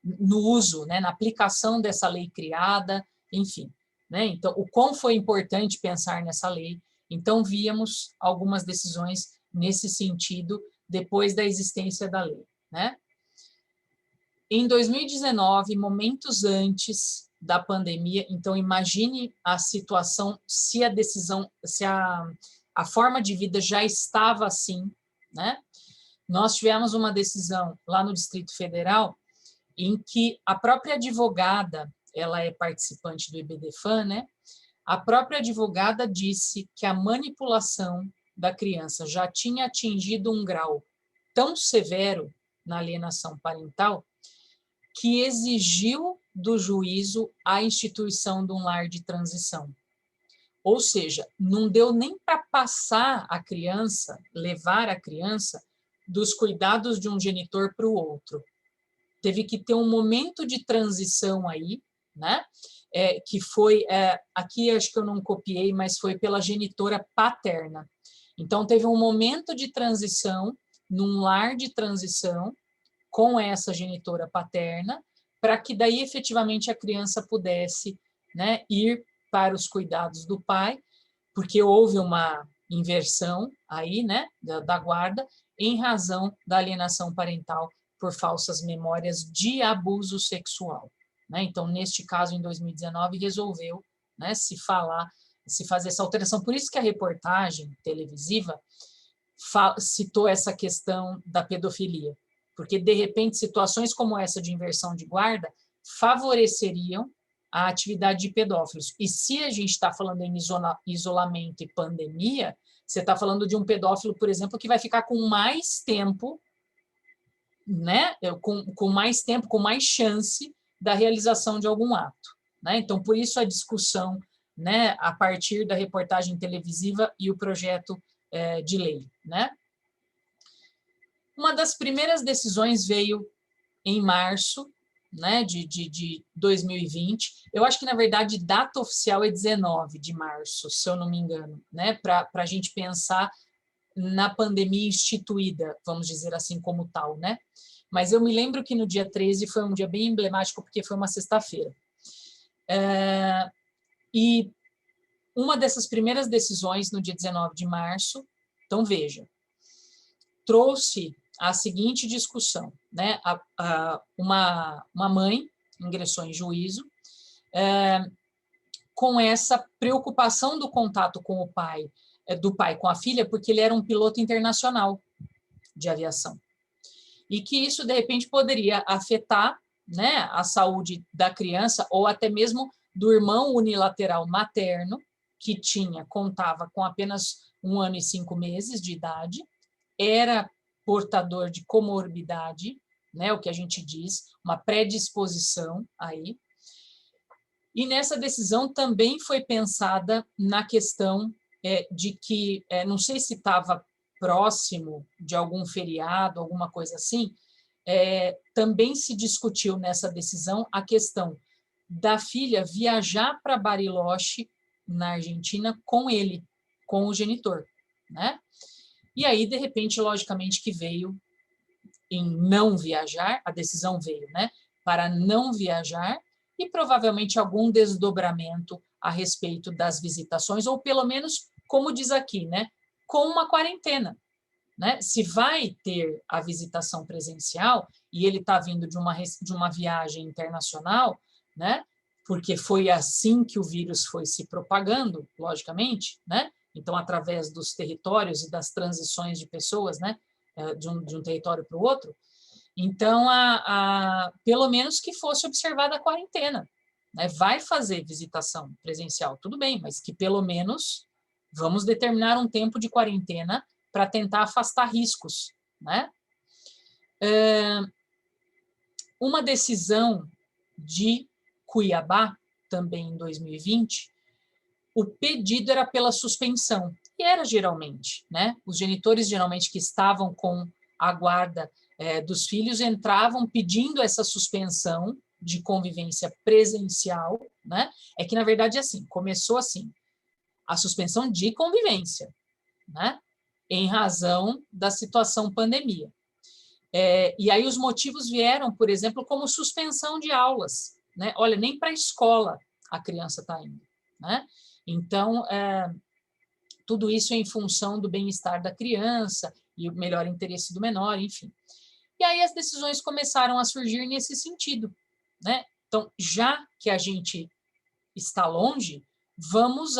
no uso, né, na aplicação dessa lei criada, enfim, né? Então, o quão foi importante pensar nessa lei. Então, víamos algumas decisões nesse sentido depois da existência da lei, né? Em 2019, momentos antes da pandemia, então imagine a situação se a decisão, se a forma de vida já estava assim, né? nós tivemos uma decisão lá no Distrito Federal em que a própria advogada, ela é participante do IBDFAN, né? A própria advogada disse que a manipulação da criança já tinha atingido um grau tão severo na alienação parental que exigiu do juízo a instituição de um lar de transição. Ou seja, não deu nem para passar a criança, levar a criança dos cuidados de um genitor para o outro. Teve que ter um momento de transição aí, né? Que foi, aqui acho que eu não copiei, mas foi pela genitora paterna. Então, teve um momento de transição, num lar de transição, com essa genitora paterna, para que daí, efetivamente, a criança pudesse, né, ir para os cuidados do pai, porque houve uma inversão aí, né, da guarda, em razão da alienação parental por falsas memórias de abuso sexual. Né? Então, neste caso, em 2019, resolveu, né, se fazer essa alteração. Por isso que a reportagem televisiva citou essa questão da pedofilia, porque, de repente, situações como essa de inversão de guarda favoreceriam a atividade de pedófilos. E se a gente está falando em isolamento e pandemia, você está falando de um pedófilo, por exemplo, que vai ficar com mais tempo, né? Com mais tempo, com mais chance da realização de algum ato. Né? Então, por isso a discussão, né, a partir da reportagem televisiva e o projeto de lei. Né? Uma das primeiras decisões veio em março, né, de 2020. Eu acho que, na verdade, data oficial é 19 de março, se eu não me engano, né, para a gente pensar na pandemia instituída, vamos dizer assim, como tal, né? Mas eu me lembro que no dia 13 foi um dia bem emblemático, porque foi uma sexta-feira. E uma dessas primeiras decisões, no dia 19 de março, então, veja, trouxe a seguinte discussão, né? Uma mãe ingressou em juízo com essa preocupação do contato com o pai, do pai com a filha, porque ele era um piloto internacional de aviação. E que isso, de repente, poderia afetar, né, a saúde da criança ou até mesmo do irmão unilateral materno, que contava com apenas 1 ano e 5 meses de idade, era portador de comorbidade, né, o que a gente diz, uma predisposição aí. E nessa decisão também foi pensada na questão de que, não sei se estava próximo de algum feriado, alguma coisa assim, também se discutiu nessa decisão a questão da filha viajar para Bariloche, na Argentina, com ele, com o genitor, né? E aí, de repente, logicamente, que veio em não viajar, a decisão veio, né, para não viajar, e provavelmente algum desdobramento a respeito das visitações, ou pelo menos, como diz aqui, né, com uma quarentena. Né? Se vai ter a visitação presencial, e ele está vindo de uma viagem internacional, né, porque foi assim que o vírus foi se propagando, logicamente, né? Então, através dos territórios e das transições de pessoas, né, de um território para o outro. Então, pelo menos que fosse observada a quarentena. Né? Vai fazer visitação presencial, tudo bem, mas que pelo menos vamos determinar um tempo de quarentena para tentar afastar riscos. Né? Uma decisão de Cuiabá, também em 2020, o pedido era pela suspensão, e era geralmente, né? Os genitores geralmente que estavam com a guarda dos filhos entravam pedindo essa suspensão de convivência presencial, né? É que, na verdade, assim, começou assim, a suspensão de convivência, né? Em razão da situação pandemia. E aí os motivos vieram, por exemplo, como suspensão de aulas, né? Olha, nem para a escola a criança está indo, né? Então, tudo isso em função do bem-estar da criança e o melhor interesse do menor, enfim. E aí as decisões começaram a surgir nesse sentido, né? Então, já que a gente está longe, vamos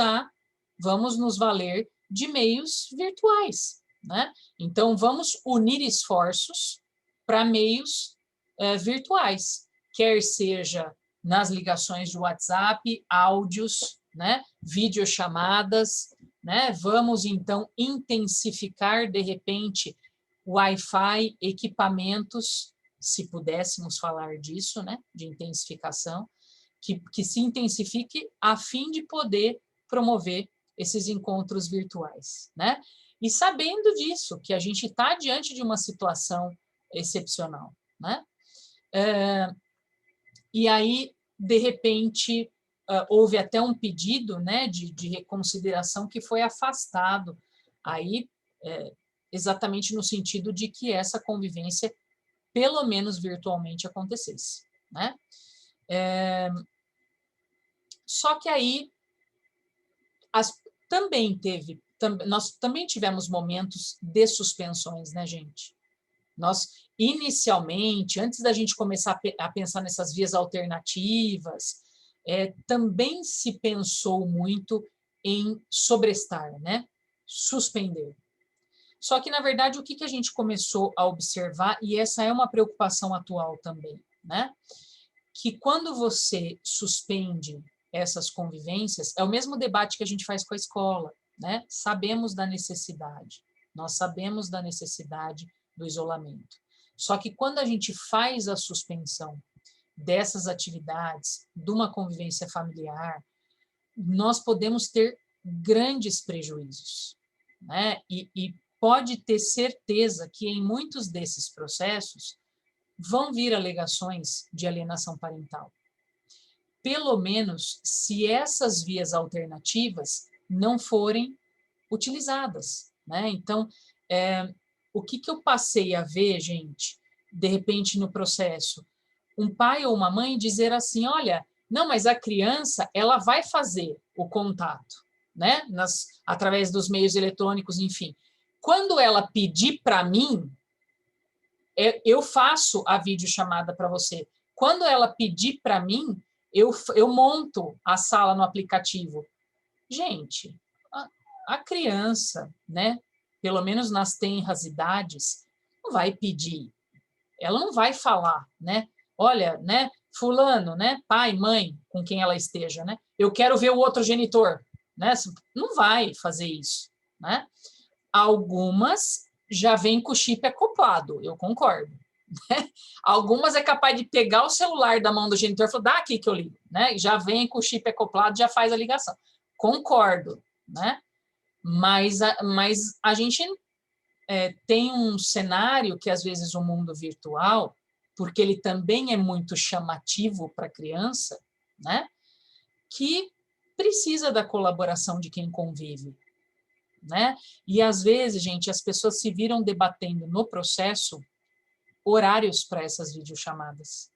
nos valer de meios virtuais, né? Então, vamos unir esforços para meios virtuais, quer seja nas ligações de WhatsApp, áudios, né? Videochamadas, né? Vamos, então, intensificar, de repente, Wi-Fi, equipamentos, se pudéssemos falar disso, né? De intensificação, que se intensifique a fim de poder promover esses encontros virtuais, né? E sabendo disso, que a gente está diante de uma situação excepcional, né? E aí, de repente, houve até um pedido, né, de reconsideração que foi afastado, aí, exatamente no sentido de que essa convivência, pelo menos virtualmente, acontecesse, né? Só que aí, nós também tivemos momentos de suspensões, né, gente? Nós, inicialmente, antes da gente começar a pensar nessas vias alternativas, também se pensou muito em sobrestar, né? Suspender. Só que, na verdade, o que a gente começou a observar, e essa é uma preocupação atual também, né? Que quando você suspende essas convivências, é o mesmo debate que a gente faz com a escola, né? Sabemos da necessidade, nós sabemos da necessidade do isolamento. Só que quando a gente faz a suspensão dessas atividades, de uma convivência familiar, nós podemos ter grandes prejuízos, né? E pode ter certeza que em muitos desses processos vão vir alegações de alienação parental. Pelo menos se essas vias alternativas não forem utilizadas, né? Então, o que eu passei a ver, gente, de repente no processo? Um pai ou uma mãe dizer assim, olha, não, mas a criança, ela vai fazer o contato, né? Através dos meios eletrônicos, enfim. Quando ela pedir para mim, eu faço a videochamada para você. Quando ela pedir para mim, eu monto a sala no aplicativo. Gente, a criança, né, pelo menos nas tenras idades, não vai pedir. Ela não vai falar, né? Olha, né, fulano, né, pai, mãe, com quem ela esteja, né? Eu quero ver o outro genitor, né? Não vai fazer isso, né? Algumas já vêm com o chip acoplado, eu concordo. Né? Algumas é capaz de pegar o celular da mão do genitor e falar, dá aqui que eu ligo, né? Já vem com o chip acoplado, já faz a ligação. Concordo, né? Mas a gente tem um cenário que, às vezes, o mundo virtual, porque ele também é muito chamativo para a criança, né? Que precisa da colaboração de quem convive, né? E, às vezes, gente, as pessoas se viram debatendo no processo horários para essas videochamadas,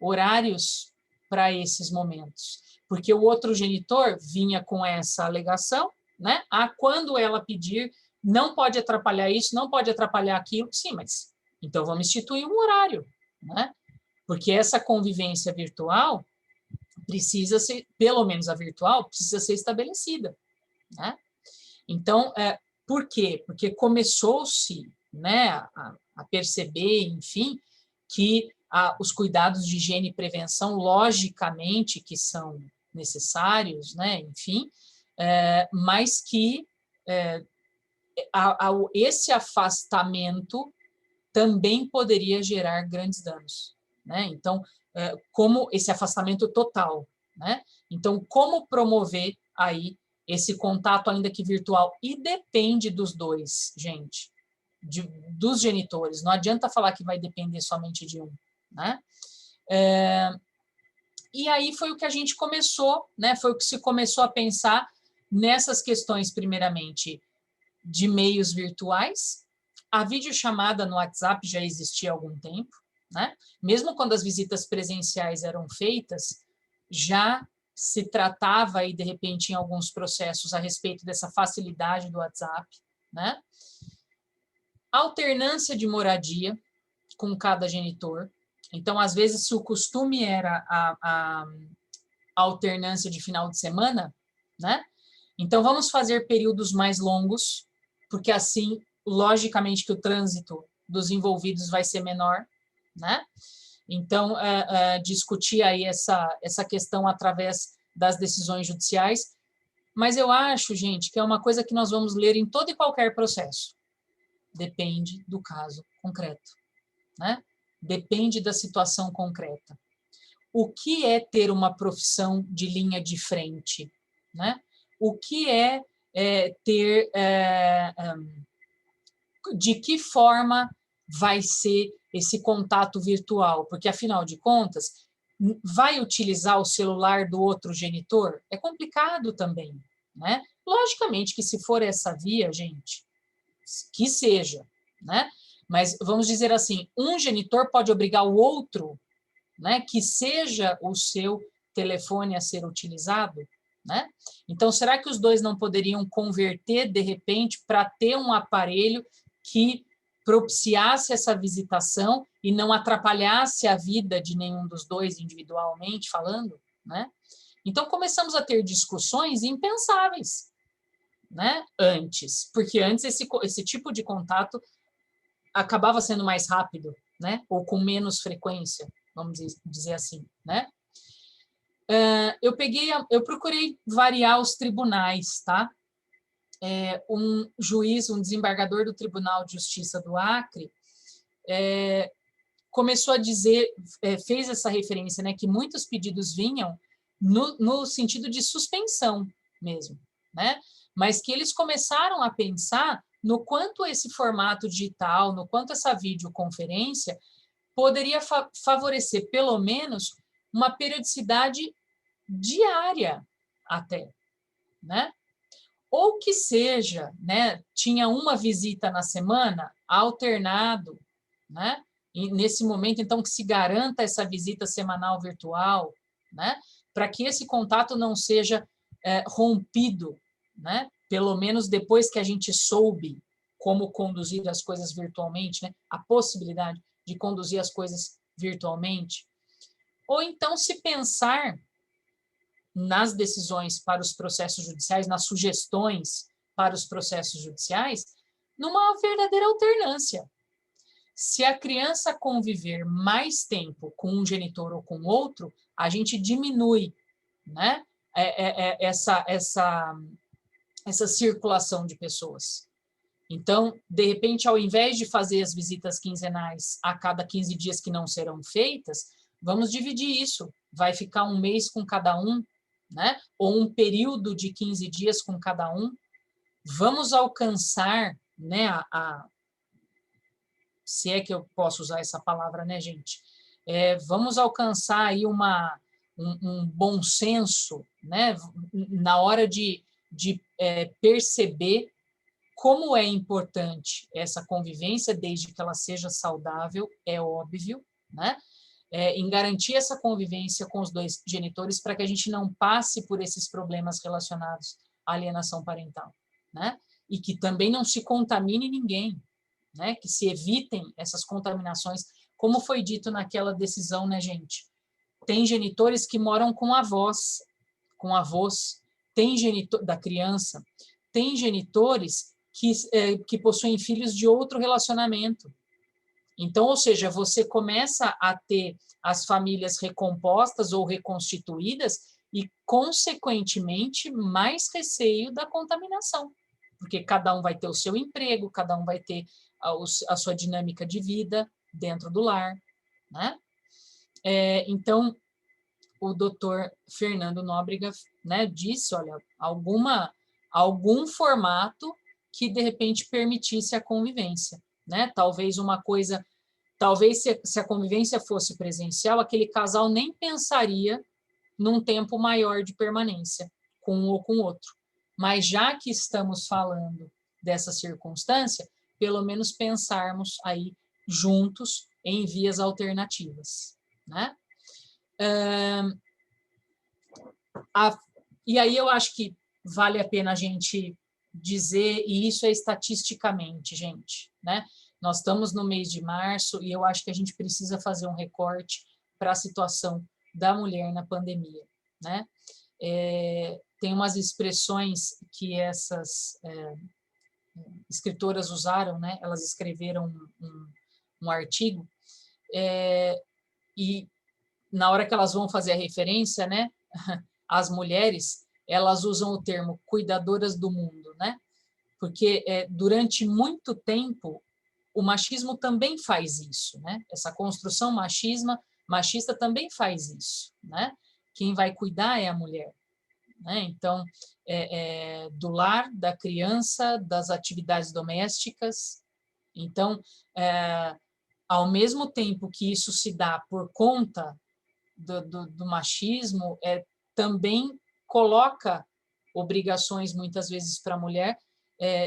horários para esses momentos, porque o outro genitor vinha com essa alegação, né? Quando ela pedir, não pode atrapalhar isso, não pode atrapalhar aquilo. Sim, mas então vamos instituir um horário, né? Porque essa convivência virtual precisa ser, pelo menos a virtual, precisa ser estabelecida, né? Então, por quê? Porque começou-se, né, a perceber, enfim, que os cuidados de higiene e prevenção, logicamente, que são necessários, né, enfim, mas que esse afastamento também poderia gerar grandes danos, né? Então, como esse afastamento total, né? Então, como promover aí esse contato, ainda que virtual, e depende dos dois, gente, dos genitores, não adianta falar que vai depender somente de um, né? E aí foi o que a gente começou, né? Foi o que se começou a pensar nessas questões, primeiramente, de meios virtuais. A videochamada no WhatsApp já existia há algum tempo, né? Mesmo quando as visitas presenciais eram feitas, já se tratava aí, de repente, em alguns processos a respeito dessa facilidade do WhatsApp, né? Alternância de moradia com cada genitor. Então, às vezes, se o costume era a alternância de final de semana, né? Então, vamos fazer períodos mais longos, porque assim logicamente que o trânsito dos envolvidos vai ser menor, né? Então, discutir aí essa questão através das decisões judiciais, mas eu acho, gente, que é uma coisa que nós vamos ler em todo e qualquer processo. Depende do caso concreto, né? Depende da situação concreta. O que é ter uma profissão de linha de frente, né? O que é ter... de que forma vai ser esse contato virtual? Porque, afinal de contas, vai utilizar o celular do outro genitor? É complicado também, né? Logicamente que se for essa via, gente, que seja, né? Mas vamos dizer assim, um genitor pode obrigar o outro, né, que seja o seu telefone a ser utilizado, né? Então, será que os dois não poderiam converter, de repente, para ter um aparelho que propiciasse essa visitação e não atrapalhasse a vida de nenhum dos dois individualmente falando, né? Então, começamos a ter discussões impensáveis, né? Antes, porque antes esse tipo de contato acabava sendo mais rápido, né? Ou com menos frequência, vamos dizer assim, né? Eu procurei variar os tribunais, tá? Um juiz, um desembargador do Tribunal de Justiça do Acre, começou a dizer, fez essa referência, né, que muitos pedidos vinham no sentido de suspensão mesmo, né? Mas que eles começaram a pensar no quanto esse formato digital, no quanto essa videoconferência poderia favorecer, pelo menos, uma periodicidade diária até, né? Ou que seja, né, tinha uma visita na semana, alternado, né? E nesse momento, então, que se garanta essa visita semanal virtual, né? Para que esse contato não seja rompido, né? Pelo menos depois que a gente soube como conduzir as coisas virtualmente, né? A possibilidade de conduzir as coisas virtualmente. Ou então se pensar nas decisões para os processos judiciais, nas sugestões para os processos judiciais, numa verdadeira alternância. Se a criança conviver mais tempo com um genitor ou com outro, a gente diminui, né, essa circulação de pessoas. Então, de repente, ao invés de fazer as visitas quinzenais a cada 15 dias que não serão feitas, vamos dividir isso. Vai ficar um mês com cada um, né? Ou um período de 15 dias com cada um. Vamos alcançar, né, se é que eu posso usar essa palavra, né, gente? Vamos alcançar aí um bom senso, né, na hora de perceber como é importante essa convivência, desde que ela seja saudável, é óbvio, né? Em garantir essa convivência com os dois genitores para que a gente não passe por esses problemas relacionados à alienação parental, né? E que também não se contamine ninguém, né? Que se evitem essas contaminações, como foi dito naquela decisão, né, gente? Tem genitores que moram com avós, tem genitor da criança, tem genitores que possuem filhos de outro relacionamento. Então, ou seja, você começa a ter as famílias recompostas ou reconstituídas e, consequentemente, mais receio da contaminação, porque cada um vai ter o seu emprego, cada um vai ter a sua dinâmica de vida dentro do lar, né? Então, o doutor Fernando Nóbrega, né, disse, olha, algum formato que, de repente, permitisse a convivência, né? Talvez se a convivência fosse presencial, aquele casal nem pensaria num tempo maior de permanência com um ou com o outro. Mas já que estamos falando dessa circunstância, pelo menos pensarmos aí juntos em vias alternativas, né? E aí eu acho que vale a pena a gente dizer, e isso é estatisticamente, gente, né? Nós estamos no mês de março e eu acho que a gente precisa fazer um recorte para a situação da mulher na pandemia, né? Tem umas expressões que escritoras usaram, né? Elas escreveram um artigo, e na hora que elas vão fazer a referência, né? As mulheres, elas usam o termo cuidadoras do mundo, né? Porque durante muito tempo o machismo também faz isso, né? Essa construção machista também faz isso, né? Quem vai cuidar é a mulher, né? Então, do lar, da criança, das atividades domésticas. Então, ao mesmo tempo que isso se dá por conta do machismo, também coloca obrigações, muitas vezes, para a mulher,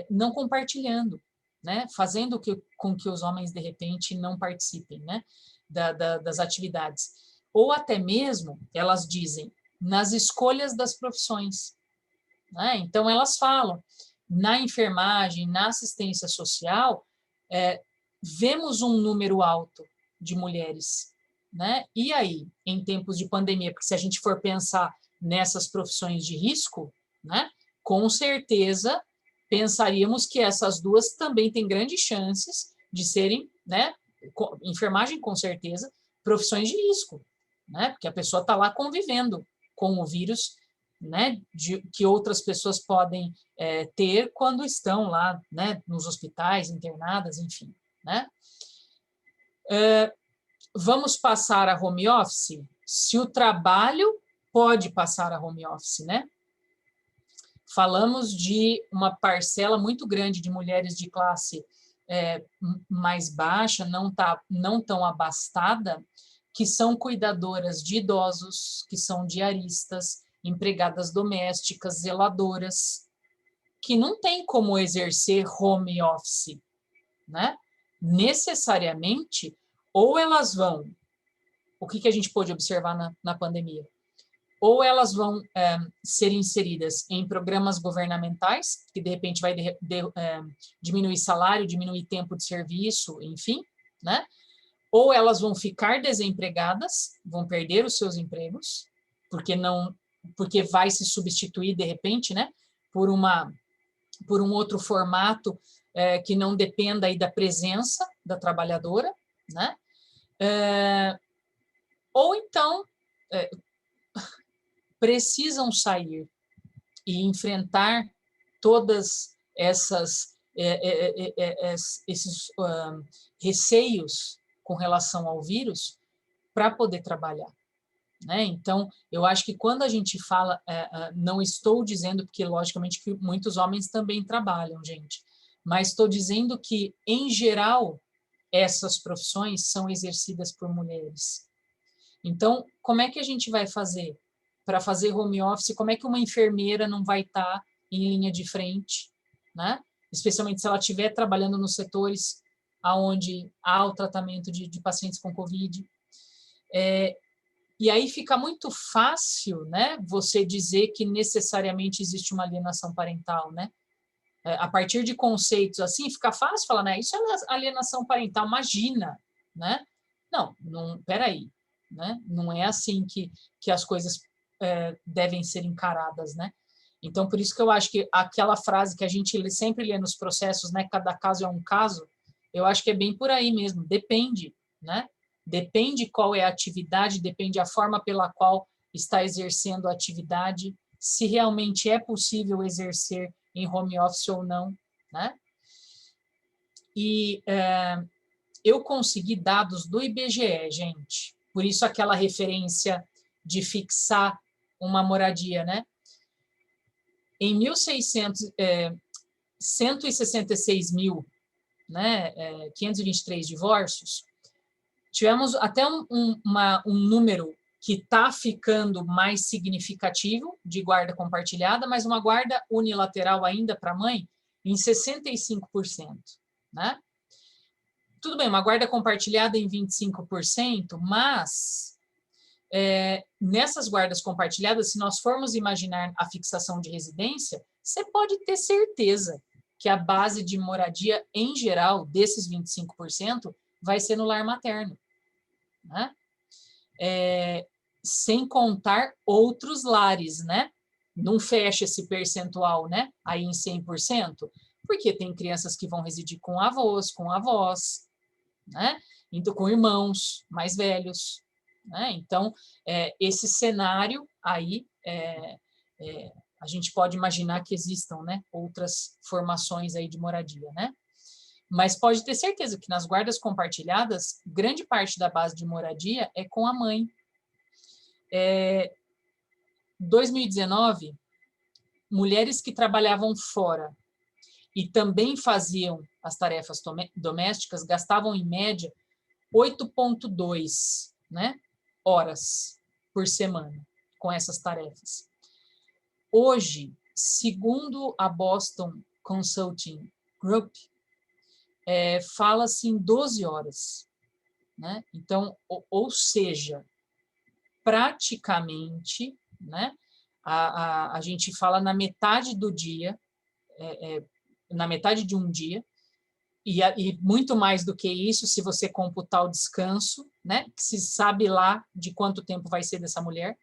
não compartilhando, né? Fazendo com que os homens, de repente, não participem, né? Das atividades. Ou até mesmo, elas dizem, nas escolhas das profissões, né? Então, elas falam, na enfermagem, na assistência social, vemos um número alto de mulheres, né? E aí, em tempos de pandemia, porque se a gente for pensar nessas profissões de risco, né? Com certeza pensaríamos que essas duas também têm grandes chances de serem, né? Enfermagem, com certeza, profissões de risco, né? Porque a pessoa está lá convivendo com o vírus, né? Que outras pessoas podem ter quando estão lá, né? Nos hospitais, internadas, enfim, né? Vamos passar a home office? Se o trabalho pode passar a home office, né? Falamos de uma parcela muito grande de mulheres de classe mais baixa, não tão abastada, que são cuidadoras de idosos, que são diaristas, empregadas domésticas, zeladoras, que não tem como exercer home office, né? Necessariamente, ou elas vão, o que a gente pôde observar na pandemia? Ou elas vão ser inseridas em programas governamentais, que de repente vai diminuir salário, diminuir tempo de serviço, enfim, né? Ou elas vão ficar desempregadas, vão perder os seus empregos, porque vai se substituir de repente, né, por um outro formato que não dependa aí da presença da trabalhadora, né? Ou então precisam sair e enfrentar todas esses receios com relação ao vírus para poder trabalhar, né? Então, eu acho que quando a gente fala, não estou dizendo, porque logicamente que muitos homens também trabalham, gente, mas estou dizendo que, em geral, essas profissões são exercidas por mulheres. Então, como é que a gente vai fazer para fazer home office? Como é que uma enfermeira não vai estar em linha de frente, né? Especialmente se ela estiver trabalhando nos setores onde há o tratamento de pacientes com Covid. E aí fica muito fácil, né, você dizer que necessariamente existe uma alienação parental, né? A partir de conceitos assim, fica fácil falar, né, isso é alienação parental, imagina, né? Não, peraí, né? Não é assim que as coisas devem ser encaradas, né? Então, por isso que eu acho que aquela frase que a gente sempre lê nos processos, né, cada caso é um caso, eu acho que é bem por aí mesmo, depende, né? Depende qual é a atividade, depende a forma pela qual está exercendo a atividade, se realmente é possível exercer em home office ou não, né? E eu consegui dados do IBGE, gente, por isso aquela referência de fixar uma moradia, né? Em 166.000, né, 523 divórcios, tivemos até um número que está ficando mais significativo de guarda compartilhada, mas uma guarda unilateral ainda para a mãe em 65%, né? Tudo bem, uma guarda compartilhada em 25%, mas nessas guardas compartilhadas, se nós formos imaginar a fixação de residência, você pode ter certeza que a base de moradia, em geral, desses 25%, vai ser no lar materno, né? Sem contar outros lares, né? Não fecha esse percentual, né? Aí em 100%, Porque tem crianças que vão residir com avós, com avós, né? Então, com irmãos mais velhos, né? Então, esse cenário aí, a gente pode imaginar que existam, né, outras formações aí de moradia, né? Mas pode ter certeza que nas guardas compartilhadas, grande parte da base de moradia é com a mãe. 2019, mulheres que trabalhavam fora e também faziam as tarefas domésticas gastavam, em média, 8,2, né, horas por semana com essas tarefas. Hoje, segundo a Boston Consulting Group, fala-se em 12 horas. Né? Então, ou seja, praticamente, né, a gente fala na metade do dia, na metade de um dia, e muito mais do que isso, se você computar o descanso, né, que se sabe lá de quanto tempo vai ser dessa mulher.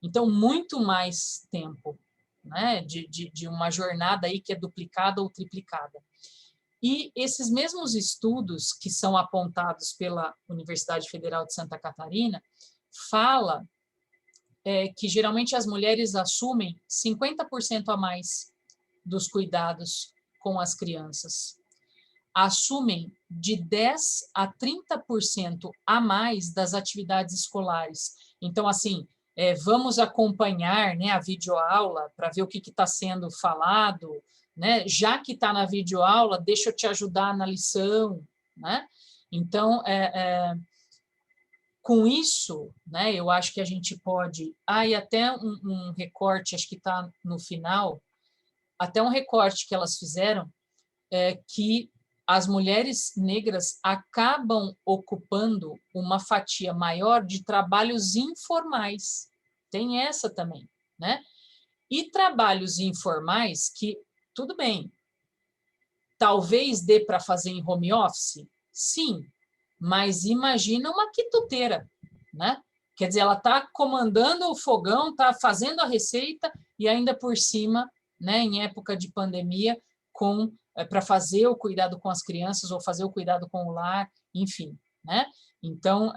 Então, muito mais tempo, né, de uma jornada aí que é duplicada ou triplicada. E esses mesmos estudos que são apontados pela Universidade Federal de Santa Catarina fala que geralmente as mulheres assumem 50% a mais dos cuidados com as crianças. Assumem de 10% a 30% a mais das atividades escolares. Então, assim, vamos acompanhar, né, a videoaula para ver o que está sendo falado, né? Já que está na videoaula, deixa eu te ajudar na lição, né? Então, com isso, né, eu acho que a gente pode... e até um recorte, acho que está no final, até um recorte que elas fizeram, que as mulheres negras acabam ocupando uma fatia maior de trabalhos informais. Tem essa também, né? E trabalhos informais que, tudo bem, talvez dê para fazer em home office? Sim, mas imagina uma quituteira, né? Quer dizer, ela está comandando o fogão, está fazendo a receita e ainda por cima, né, em época de pandemia, para fazer o cuidado com as crianças ou fazer o cuidado com o lar, enfim, né? Então,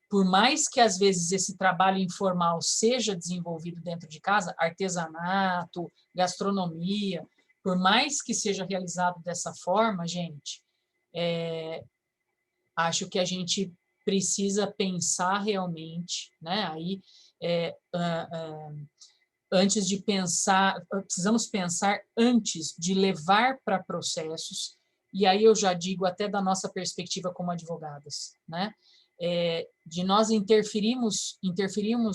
por mais que às vezes esse trabalho informal seja desenvolvido dentro de casa, artesanato, gastronomia, por mais que seja realizado dessa forma, gente, acho que a gente precisa pensar realmente, né? Aí, antes de pensar, precisamos pensar antes de levar para processos, e aí eu já digo até da nossa perspectiva como advogadas, né? De nós interferimos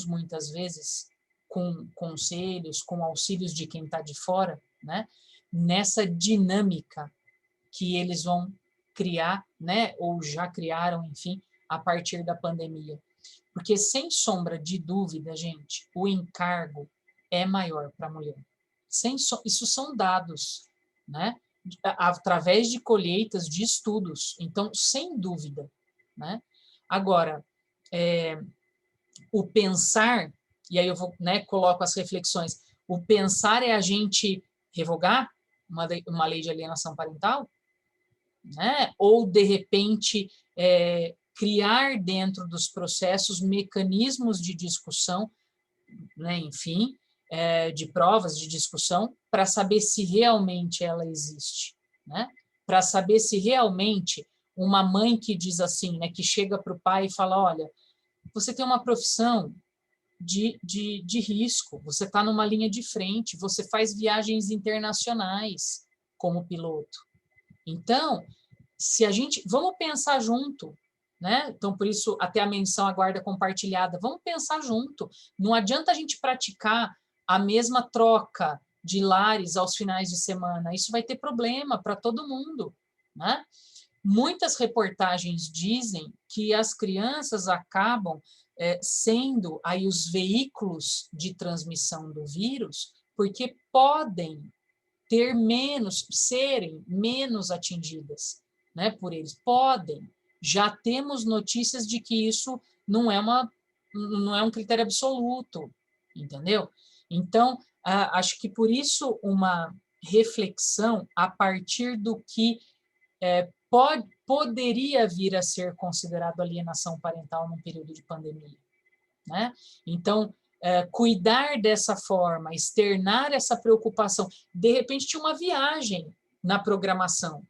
muitas vezes com conselhos, com auxílios de quem está de fora, né? Nessa dinâmica que eles vão criar, né? Ou já criaram, enfim, a partir da pandemia. Porque, sem sombra de dúvida, gente, o encargo é maior para a mulher. Isso são dados, né? Através de colheitas, de estudos. Então, sem dúvida, né? Agora, o pensar, e aí eu vou, né, coloco as reflexões, o pensar é a gente revogar uma lei de alienação parental, né? Ou, de repente, criar dentro dos processos mecanismos de discussão, né, enfim, de provas de discussão, para saber se realmente ela existe, né? Para saber se realmente uma mãe que diz assim, né, que chega para o pai e fala, olha, você tem uma profissão de risco, você está numa linha de frente, você faz viagens internacionais como piloto. Então, se a gente... Vamos pensar junto, né? Então, por isso, até a menção à guarda compartilhada. Vamos pensar junto. Não adianta a gente praticar a mesma troca de lares aos finais de semana. Isso vai ter problema para todo mundo, né? Muitas reportagens dizem que as crianças acabam sendo aí os veículos de transmissão do vírus, porque podem serem menos atingidas, né, por eles. Podem. Já temos notícias de que isso não é um critério absoluto, entendeu? Então, acho que por isso reflexão a partir do que poderia vir a ser considerado alienação parental num período de pandemia, né? Então, cuidar dessa forma, externar essa preocupação. De repente, tinha uma viagem na programação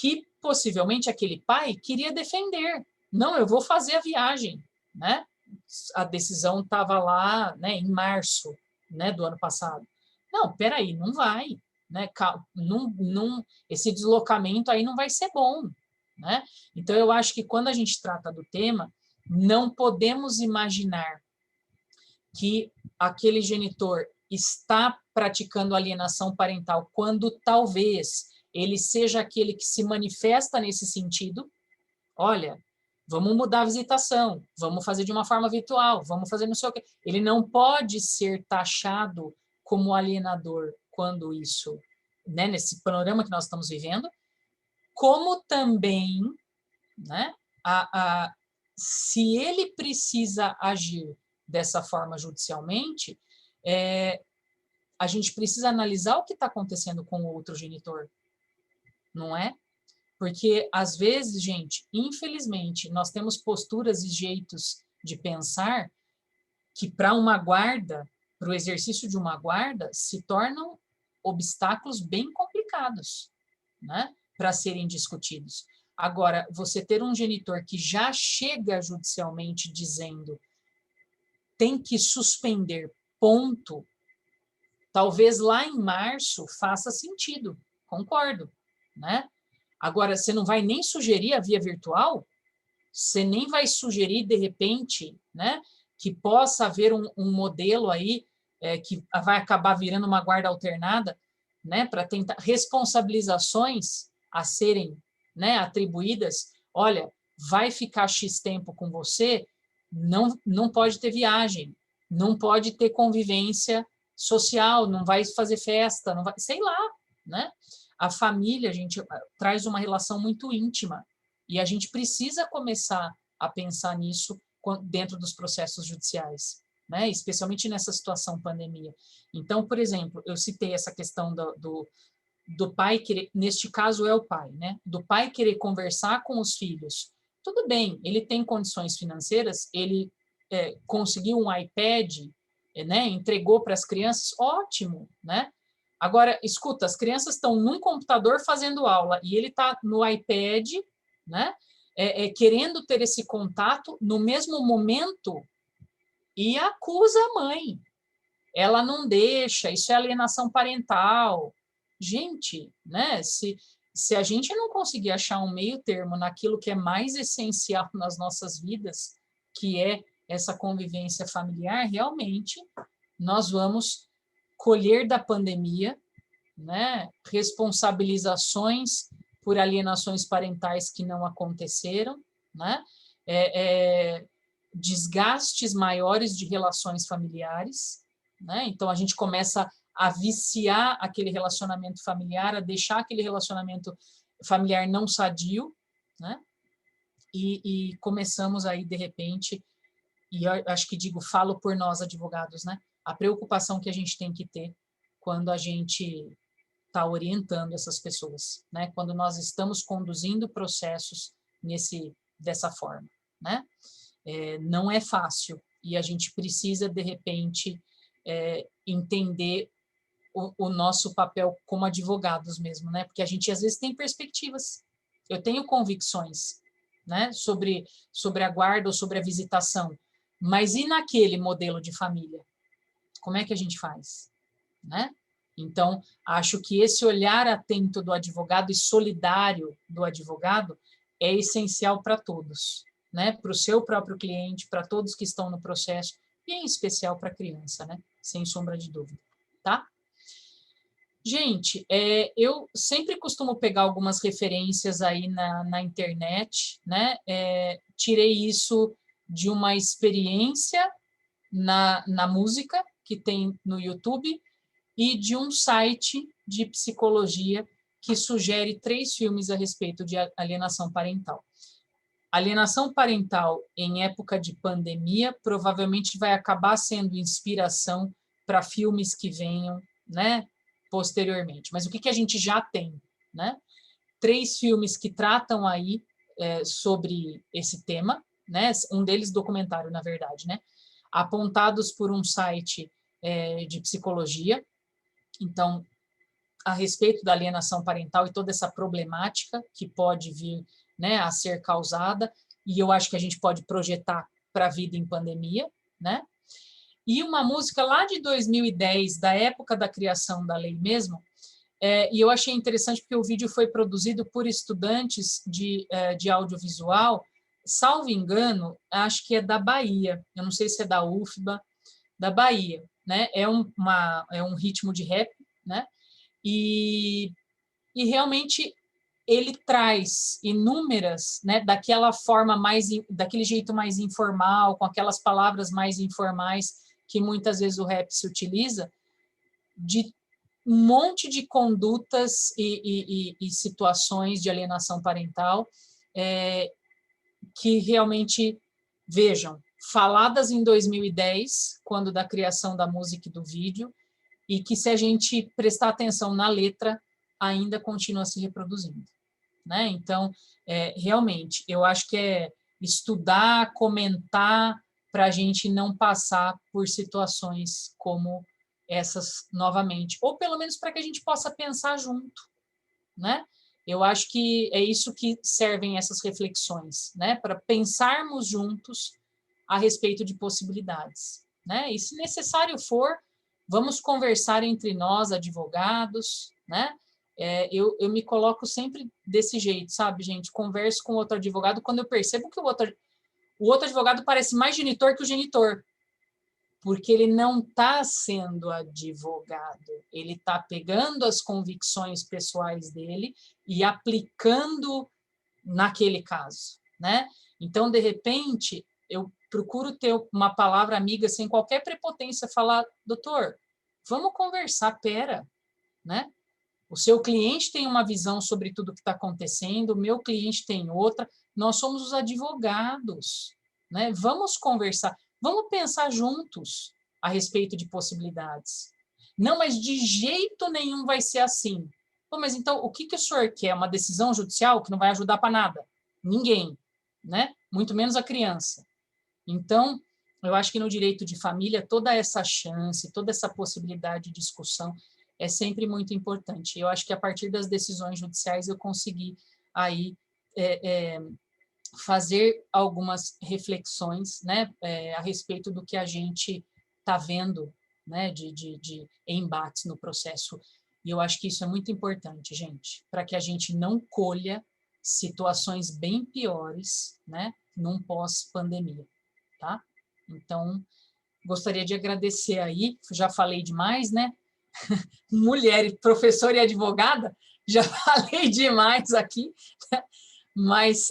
que possivelmente aquele pai queria defender. Não, eu vou fazer a viagem, né? A decisão estava lá, né, em março, né, do ano passado. Não, peraí, não vai, né? Esse deslocamento aí não vai ser bom, né? Então, eu acho que quando a gente trata do tema, não podemos imaginar que aquele genitor está praticando alienação parental quando talvez ele seja aquele que se manifesta nesse sentido. Olha, vamos mudar a visitação, vamos fazer de uma forma virtual, vamos fazer não sei o quê. Ele não pode ser taxado como alienador quando isso, né, nesse panorama que nós estamos vivendo, como também, né, se ele precisa agir dessa forma judicialmente, a gente precisa analisar o que está acontecendo com o outro genitor, não é? Porque, às vezes, gente, infelizmente, nós temos posturas e jeitos de pensar que para uma guarda, para o exercício de uma guarda, se tornam obstáculos bem complicados, né, para serem discutidos. Agora, você ter um genitor que já chega judicialmente dizendo tem que suspender, ponto, talvez lá em março faça sentido, concordo, né? Agora, você não vai nem sugerir a via virtual? Você nem vai sugerir, de repente, né, que possa haver um modelo aí que vai acabar virando uma guarda alternada, né, para tentar responsabilizações a serem, né, atribuídas. Olha, vai ficar X tempo com você, não pode ter viagem, não pode ter convivência social, não vai fazer festa, não vai, sei lá, né? A família, a gente traz uma relação muito íntima e a gente precisa começar a pensar nisso dentro dos processos judiciais, né? Especialmente nessa situação pandemia. Então, por exemplo, eu citei essa questão do pai querer, neste caso é o pai, né? Do pai querer conversar com os filhos. Tudo bem, ele tem condições financeiras, ele conseguiu um iPad, né? Entregou para as crianças, ótimo, né? Agora, escuta, as crianças estão num computador fazendo aula e ele está no iPad, né? Querendo ter esse contato no mesmo momento e acusa a mãe. Ela não deixa, isso é alienação parental. Gente, né? Se a gente não conseguir achar um meio termo naquilo que é mais essencial nas nossas vidas, que é essa convivência familiar, realmente nós vamos colher da pandemia, né, responsabilizações por alienações parentais que não aconteceram, né, desgastes maiores de relações familiares, né, então a gente começa a viciar aquele relacionamento familiar, a deixar aquele relacionamento familiar não sadio, né, e começamos aí, de repente, e eu acho que falo por nós advogados, né, a preocupação que a gente tem que ter quando a gente está orientando essas pessoas, né? Quando nós estamos conduzindo processos dessa forma, né? Não é fácil e a gente precisa, de repente, entender o nosso papel como advogados mesmo, né? Porque a gente, às vezes, tem perspectivas. Eu tenho convicções, né? Sobre a guarda ou sobre a visitação, mas e naquele modelo de família? Como é que a gente faz? Né? Então, acho que esse olhar atento do advogado e solidário do advogado é essencial para todos, né? Para o seu próprio cliente, para todos que estão no processo, e em especial para a criança, né? Sem sombra de dúvida, tá? Gente, eu sempre costumo pegar algumas referências aí na internet, né? Tirei isso de uma experiência na música que tem no YouTube e de um site de psicologia que sugere 3 filmes a respeito de alienação parental. Alienação parental em época de pandemia provavelmente vai acabar sendo inspiração para filmes que venham, né, posteriormente. Mas o que a gente já tem, né? 3 filmes que tratam aí sobre esse tema, né? Um deles documentário, na verdade, né? Apontados por um site de psicologia. Então, a respeito da alienação parental e toda essa problemática que pode vir, né, a ser causada, e eu acho que a gente pode projetar para a vida em pandemia, né? E uma música lá de 2010, da época da criação da lei mesmo, e eu achei interessante porque o vídeo foi produzido por estudantes de audiovisual, salvo engano, acho que é da Bahia, eu não sei se é da UFBA, da Bahia, né? É um ritmo de rap, né? E realmente ele traz inúmeras, né, daquela forma daquele jeito mais informal, com aquelas palavras mais informais que muitas vezes o rap se utiliza, de um monte de condutas e situações de alienação parental que realmente, vejam, faladas em 2010, quando da criação da música e do vídeo, e que, se a gente prestar atenção na letra, ainda continua se reproduzindo, né? Então, realmente, eu acho que é estudar, comentar, para a gente não passar por situações como essas novamente, ou pelo menos para que a gente possa pensar junto, né? Eu acho que é isso que servem essas reflexões, né? Para pensarmos juntos a respeito de possibilidades, né? E se necessário for, vamos conversar entre nós, advogados, né? Eu me coloco sempre desse jeito, sabe, gente? Converso com outro advogado quando eu percebo que o outro advogado parece mais genitor que o genitor, porque ele não está sendo advogado, ele está pegando as convicções pessoais dele e aplicando naquele caso, né? Então, de repente, eu procuro ter uma palavra amiga sem qualquer prepotência, falar, doutor, vamos conversar, pera, né? O seu cliente tem uma visão sobre tudo que está acontecendo, o meu cliente tem outra, nós somos os advogados, né? Vamos conversar, vamos pensar juntos a respeito de possibilidades. Não, mas de jeito nenhum vai ser assim. Pô, mas então, o que o senhor quer? Uma decisão judicial que não vai ajudar para nada? Ninguém, né? Muito menos a criança. Então, eu acho que no direito de família, toda essa chance, toda essa possibilidade de discussão é sempre muito importante. Eu acho que a partir das decisões judiciais eu consegui aí fazer algumas reflexões, né, a respeito do que a gente está vendo, né, de embates no processo. E eu acho que isso é muito importante, gente, para que a gente não colha situações bem piores, né, num pós-pandemia, tá? Então, gostaria de agradecer aí, já falei demais, né? Mulher, professora e advogada, já falei demais aqui, né? Mas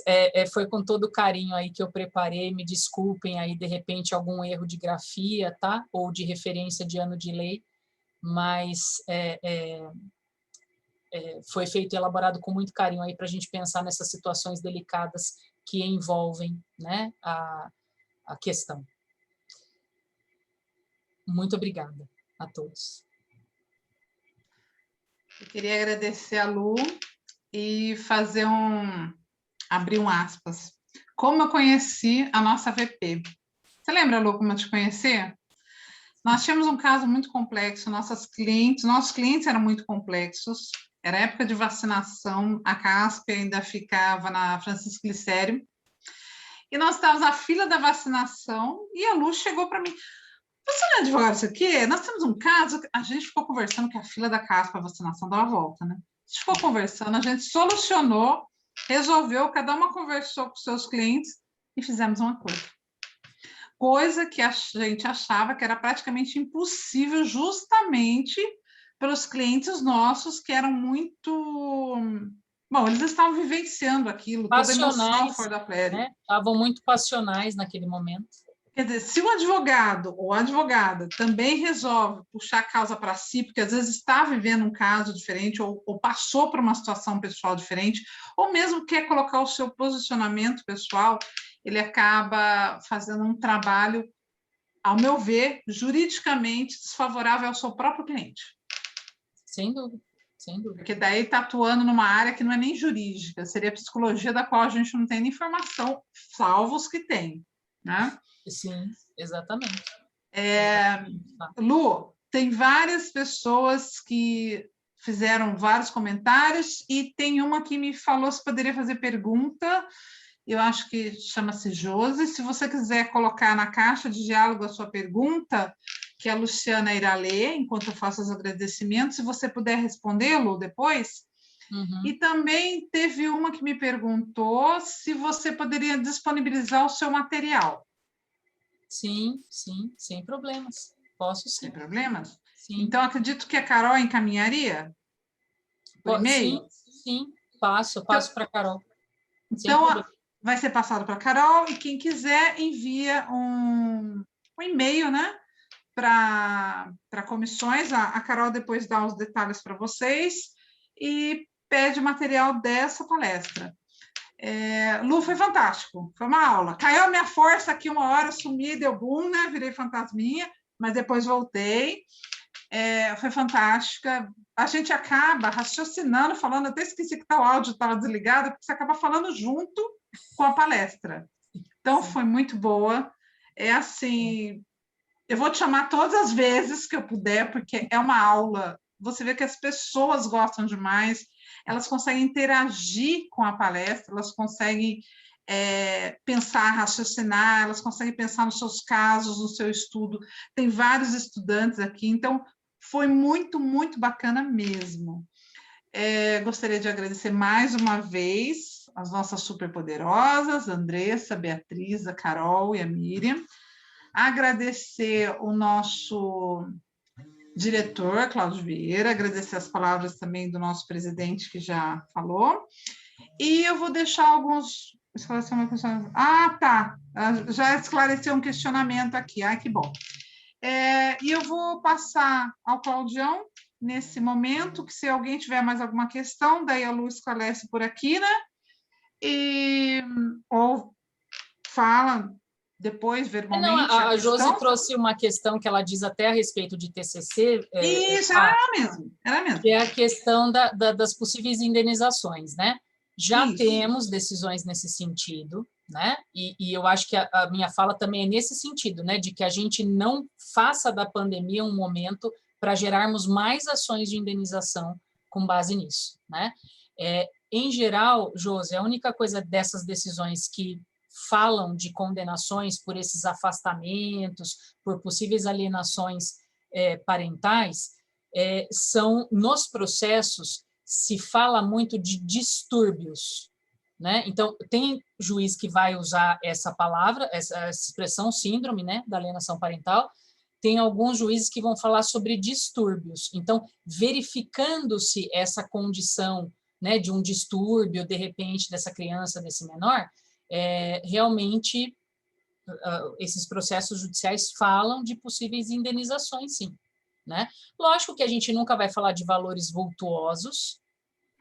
foi com todo carinho aí que eu preparei, me desculpem aí, de repente, algum erro de grafia, tá? Ou de referência de ano de lei, mas foi feito e elaborado com muito carinho aí para a gente pensar nessas situações delicadas que envolvem, né, a questão. Muito obrigada a todos. Eu queria agradecer a Lu e abrir um aspas. Como eu conheci a nossa VP. Você lembra, Lu, como eu te conheci? Nós tínhamos um caso muito complexo, nossos clientes eram muito complexos, era época de vacinação, a CASP ainda ficava na Francisco Glicério, e nós estávamos na fila da vacinação, e a Lu chegou para mim, você não é advogado isso aqui? Nós temos um caso, a gente ficou conversando que a fila da CASP para vacinação dava volta, né? A gente ficou conversando, a gente solucionou, resolveu, cada uma conversou com seus clientes e fizemos um acordo. Coisa que a gente achava que era praticamente impossível, justamente pelos clientes nossos que eram muito... Bom, eles estavam vivenciando aquilo, toda a emoção fora da pele. Né? Estavam muito passionais naquele momento. Quer dizer, se o advogado ou a advogada também resolve puxar a causa para si, porque às vezes está vivendo um caso diferente ou passou por uma situação pessoal diferente, ou mesmo quer colocar o seu posicionamento pessoal, ele acaba fazendo um trabalho, ao meu ver, juridicamente desfavorável ao seu próprio cliente. Sem dúvida, sem dúvida. Porque daí está atuando numa área que não é nem jurídica, seria psicologia, da qual a gente não tem nem informação, salvo os que tem, né? Sim, exatamente. Lu, tem várias pessoas que fizeram vários comentários e tem uma que me falou se poderia fazer pergunta. Eu acho que chama-se Josi. Se você quiser colocar na caixa de diálogo a sua pergunta, que a Luciana irá ler enquanto eu faço os agradecimentos, se você puder respondê-lo depois. Uhum. E também teve uma que me perguntou se você poderia disponibilizar o seu material. Sim, sem problemas. Posso sim. Sem problemas? Sim. Então, acredito que a Carol encaminharia por e-mail? Sim, passo para a Carol. Então, vai ser passado para a Carol e quem quiser envia um e-mail, né, para comissões. A Carol depois dá os detalhes para vocês e pede o material dessa palestra. Lu, foi fantástico, foi uma aula. Caiu a minha força aqui uma hora, sumi, deu boom, né? Virei fantasminha, mas depois voltei. Foi fantástica. A gente acaba raciocinando, falando, até esqueci que o áudio estava desligado, porque você acaba falando junto com a palestra. Então, foi muito boa. Assim, eu vou te chamar todas as vezes que eu puder, porque é uma aula. Você vê que as pessoas gostam demais, elas conseguem interagir com a palestra, elas conseguem pensar, raciocinar, elas conseguem pensar nos seus casos, no seu estudo. Tem vários estudantes aqui, então foi muito, muito bacana mesmo. Gostaria de agradecer mais uma vez as nossas superpoderosas, a Andressa, a Beatriz, a Carol e a Miriam. Agradecer o nosso diretor, Cláudio Vieira, agradecer as palavras também do nosso presidente, que já falou. E eu vou deixar alguns... Esclarecer uma questão. Tá. Já esclareceu um questionamento aqui. Ai, que bom. E eu vou passar ao Claudião nesse momento, que se alguém tiver mais alguma questão, daí a Lu esclarece por aqui, né? Ou fala depois, verbalmente. Não, a Josi trouxe uma questão que ela diz até a respeito de TCC. Isso, era mesmo. Que é a questão das possíveis indenizações, né? Já Isso. temos decisões nesse sentido, né? E eu acho que a minha fala também é nesse sentido, né? De que a gente não faça da pandemia um momento para gerarmos mais ações de indenização com base nisso, né? Em geral, Josi, a única coisa dessas decisões que falam de condenações por esses afastamentos, por possíveis alienações parentais, são, nos processos, se fala muito de distúrbios, né? Então, tem juiz que vai usar essa palavra, essa expressão síndrome, né, da alienação parental, tem alguns juízes que vão falar sobre distúrbios. Então, verificando-se essa condição, né, de um distúrbio, de repente, dessa criança, desse menor, realmente, esses processos judiciais falam de possíveis indenizações, sim. Né? Lógico que a gente nunca vai falar de valores vultuosos,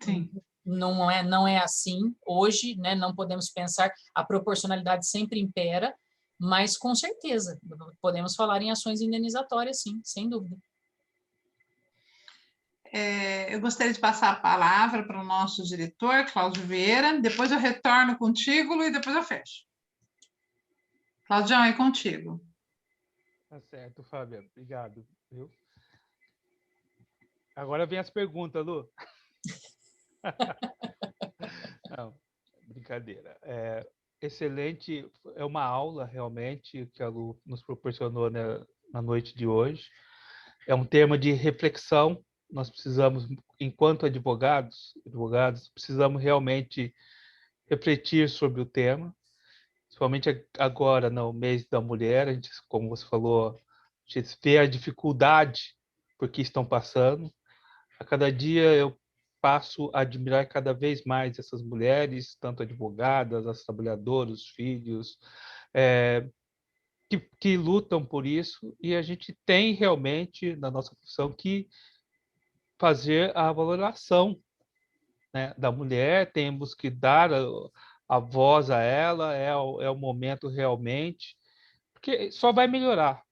sim. Não é assim hoje, né? Não podemos pensar, a proporcionalidade sempre impera, mas com certeza podemos falar em ações indenizatórias, sim, sem dúvida. Eu gostaria de passar a palavra para o nosso diretor, Cláudio Vieira, depois eu retorno contigo e depois eu fecho. Claudião, é contigo. Tá certo, Fábia, obrigado. Viu? Agora vem as perguntas, Lu. Não, brincadeira. Excelente, é uma aula realmente que a Lu nos proporcionou, né, na noite de hoje. É um tema de reflexão. Nós precisamos, enquanto advogados, precisamos realmente refletir sobre o tema, principalmente agora, no mês da mulher. A gente, como você falou, a gente vê a dificuldade por que estão passando. A cada dia eu passo a admirar cada vez mais essas mulheres, tanto advogadas, as trabalhadoras, os filhos, que lutam por isso, e a gente tem realmente, na nossa profissão, que fazer a valoração, né, da mulher, temos que dar a voz a ela, é o momento realmente, porque só vai melhorar.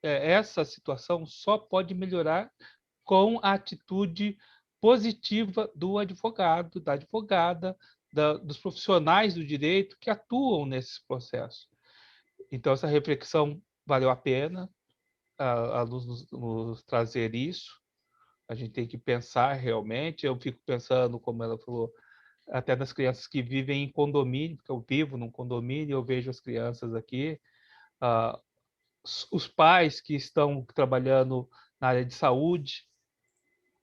Essa situação só pode melhorar com a atitude positiva do advogado, da advogada, dos profissionais do direito que atuam nesse processo. Então, essa reflexão valeu a pena a luz nos trazer isso. A gente tem que pensar realmente. Eu fico pensando, como ela falou, até nas crianças que vivem em condomínio, porque eu vivo num condomínio, eu vejo as crianças aqui, os pais que estão trabalhando na área de saúde.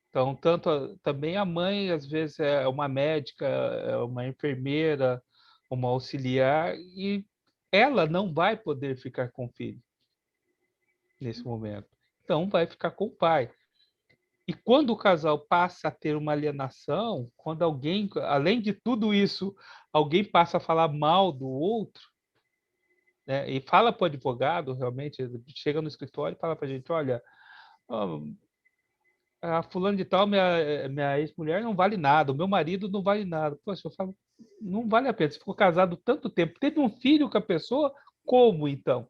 Então, também a mãe, às vezes, é uma médica, é uma enfermeira, uma auxiliar, e ela não vai poder ficar com o filho nesse momento. Então, vai ficar com o pai. E quando o casal passa a ter uma alienação, quando alguém, além de tudo isso, alguém passa a falar mal do outro, né, e fala para o advogado, realmente, chega no escritório e fala para a gente, olha, a fulano de tal, minha ex-mulher não vale nada, o meu marido não vale nada. Poxa, eu falo, não vale a pena. Você ficou casado tanto tempo, teve um filho com a pessoa, como então?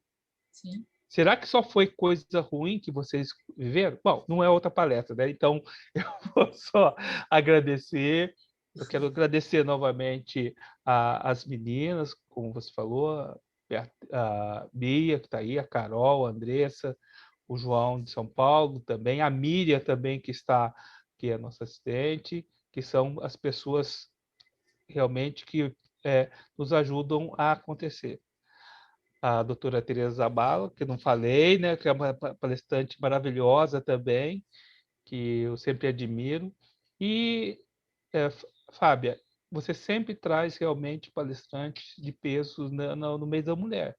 Sim. Será que só foi coisa ruim que vocês viveram? Bom, não é outra palestra, né? Então, eu vou só agradecer. Eu quero agradecer novamente as meninas, como você falou, a Bia, que está aí, a Carol, a Andressa, o João de São Paulo também, a Miriam também, que é a nossa assistente, que são as pessoas realmente que nos ajudam a acontecer. A doutora Tereza Zabala, que não falei, né, que é uma palestrante maravilhosa também, que eu sempre admiro. E, Fábia, você sempre traz realmente palestrantes de peso no mês da mulher.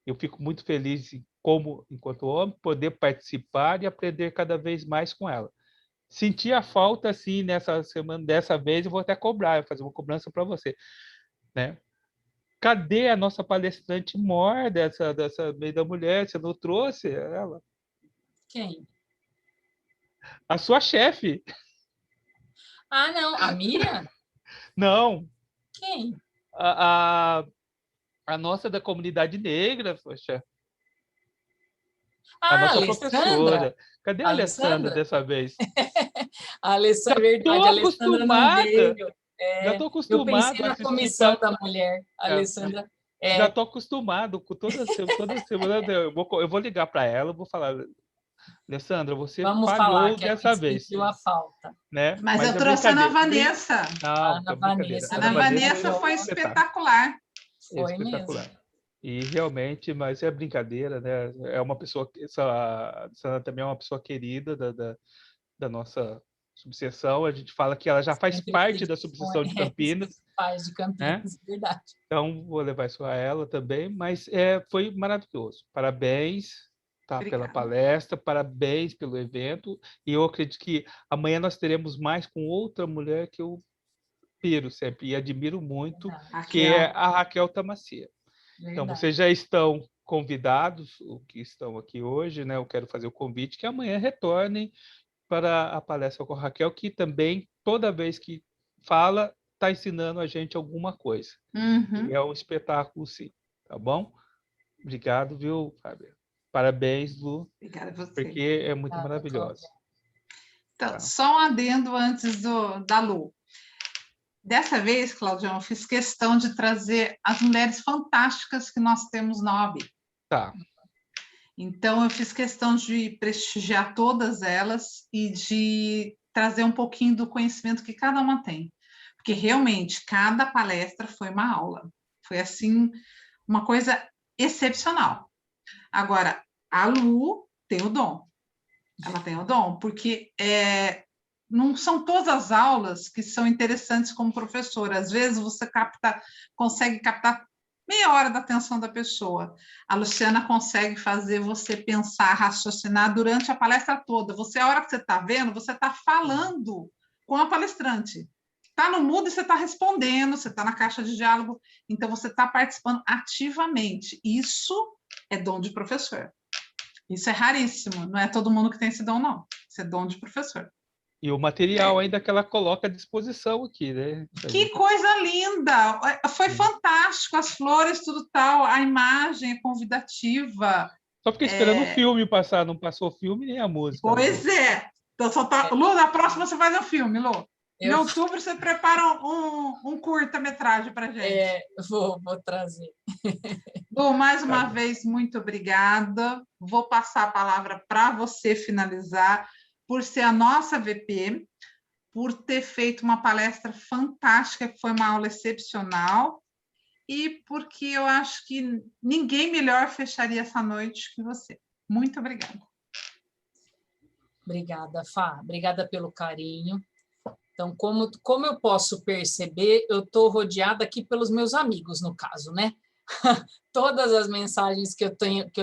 Eu fico muito feliz, enquanto homem, poder participar e aprender cada vez mais com ela. Senti a falta, assim, nessa semana, dessa vez, eu vou até cobrar, fazer uma cobrança para você, né? Cadê a nossa palestrante mor dessa mês da mulher? Você não trouxe ela? Quem? A sua chefe. Ah, não, a Miriam? Não. Quem? A nossa da comunidade negra, poxa. A Ah, nossa Alessandra? professora. Cadê a Alessandra Alessandra? dessa vez? A Alessandra, Já estou verdade, a Alessandra não acostumada. veio. Já estou Eu pensei acostumado a na assistir. comissão da mulher. A Alessandra. Já estou acostumado com toda semana. Eu vou ligar para ela, eu vou falar, Alessandra, você Vamos falar falhou que a dessa gente vez, sentiu a falta. né? Mas eu é trouxe a Ana brincadeira. Vanessa. Não, Ana é brincadeira. Vanessa, A Ana Vanessa foi espetacular. Foi espetacular. mesmo. E realmente, mas é brincadeira, né? É uma pessoa, essa também é uma pessoa querida da nossa subseção. A gente fala que ela já faz parte da subseção de Campinas. Faz de Campinas, né? verdade. Então, vou levar isso a ela também, mas foi maravilhoso. Parabéns, tá, pela palestra, parabéns pelo evento, e eu acredito que amanhã nós teremos mais com outra mulher que eu piro sempre e admiro muito, que é a Raquel Tamacia. Então, vocês já estão convidados, os que estão aqui hoje, né? Eu quero fazer o convite que amanhã retornem para a palestra com a Raquel, que também, toda vez que fala, está ensinando a gente alguma coisa. Uhum. É um espetáculo, sim. Tá bom? Obrigado, viu, Fábio? Parabéns, Lu. Obrigada a você. Porque é muito maravilhosa. Então, tá. Só um adendo antes da Lu. Dessa vez, Claudião, eu fiz questão de trazer as mulheres fantásticas que nós temos na OAB. Tá. Então, eu fiz questão de prestigiar todas elas e de trazer um pouquinho do conhecimento que cada uma tem. Porque, realmente, cada palestra foi uma aula. Foi, assim, uma coisa excepcional. Agora, a Lu tem o dom. Ela tem o dom, porque não são todas as aulas que são interessantes como professora. Às vezes, você consegue captar meia hora da atenção da pessoa. A Luciana consegue fazer você pensar, raciocinar durante a palestra toda. A hora que você está vendo, você está falando com a palestrante. Está no mudo e você está respondendo, você está na caixa de diálogo, então você está participando ativamente. Isso é dom de professor. Isso é raríssimo, não é todo mundo que tem esse dom, não. Isso é dom de professor. E o material ainda que ela coloca à disposição aqui, né? Que coisa linda! Foi fantástico, as flores, tudo tal, a imagem é convidativa. Só fiquei esperando o filme passar, não passou o filme nem a música. Pois é. Então, Lu, na próxima você faz um filme, Lu. Em outubro você prepara um curta-metragem para gente. Vou trazer. Lu, mais uma vez, muito obrigada. Vou passar a palavra para você finalizar, por ser a nossa VP, por ter feito uma palestra fantástica, que foi uma aula excepcional, e porque eu acho que ninguém melhor fecharia essa noite que você. Muito obrigada. Obrigada, Fá. Obrigada pelo carinho. Então, como eu posso perceber, eu estou rodeada aqui pelos meus amigos, no caso, né? Todas as mensagens que eu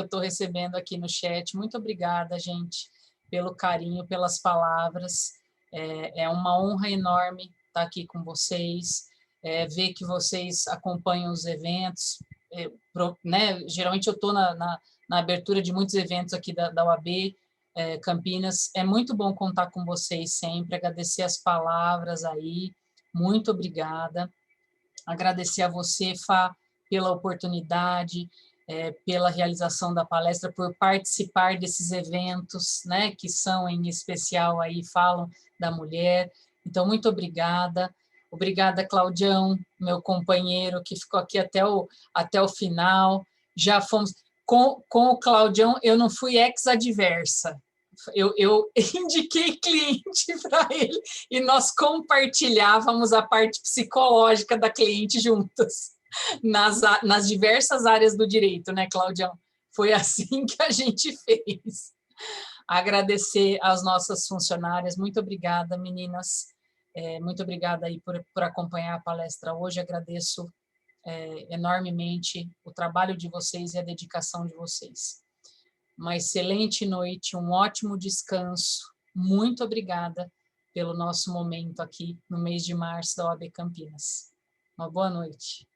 estou recebendo aqui no chat. Muito obrigada, gente, pelo carinho, pelas palavras. É uma honra enorme estar aqui com vocês, ver que vocês acompanham os eventos, né? Geralmente eu estou na abertura de muitos eventos aqui da UAB, Campinas. É muito bom contar com vocês sempre, agradecer as palavras aí, muito obrigada. Agradecer a você, Fá, pela oportunidade, pela realização da palestra, por participar desses eventos, né, que são, em especial, aí falam da mulher. Então, muito obrigada. Obrigada, Claudião, meu companheiro, que ficou aqui até o final. Já fomos... Com o Claudião, eu não fui ex-adversa. Eu indiquei cliente para ele e nós compartilhávamos a parte psicológica da cliente juntas, nas diversas áreas do direito, né, Claudião? Foi assim que a gente fez. Agradecer às nossas funcionárias, muito obrigada, meninas, muito obrigada aí por acompanhar a palestra hoje, agradeço enormemente o trabalho de vocês e a dedicação de vocês. Uma excelente noite, um ótimo descanso. Muito obrigada pelo nosso momento aqui no mês de março da OAB Campinas. Uma boa noite.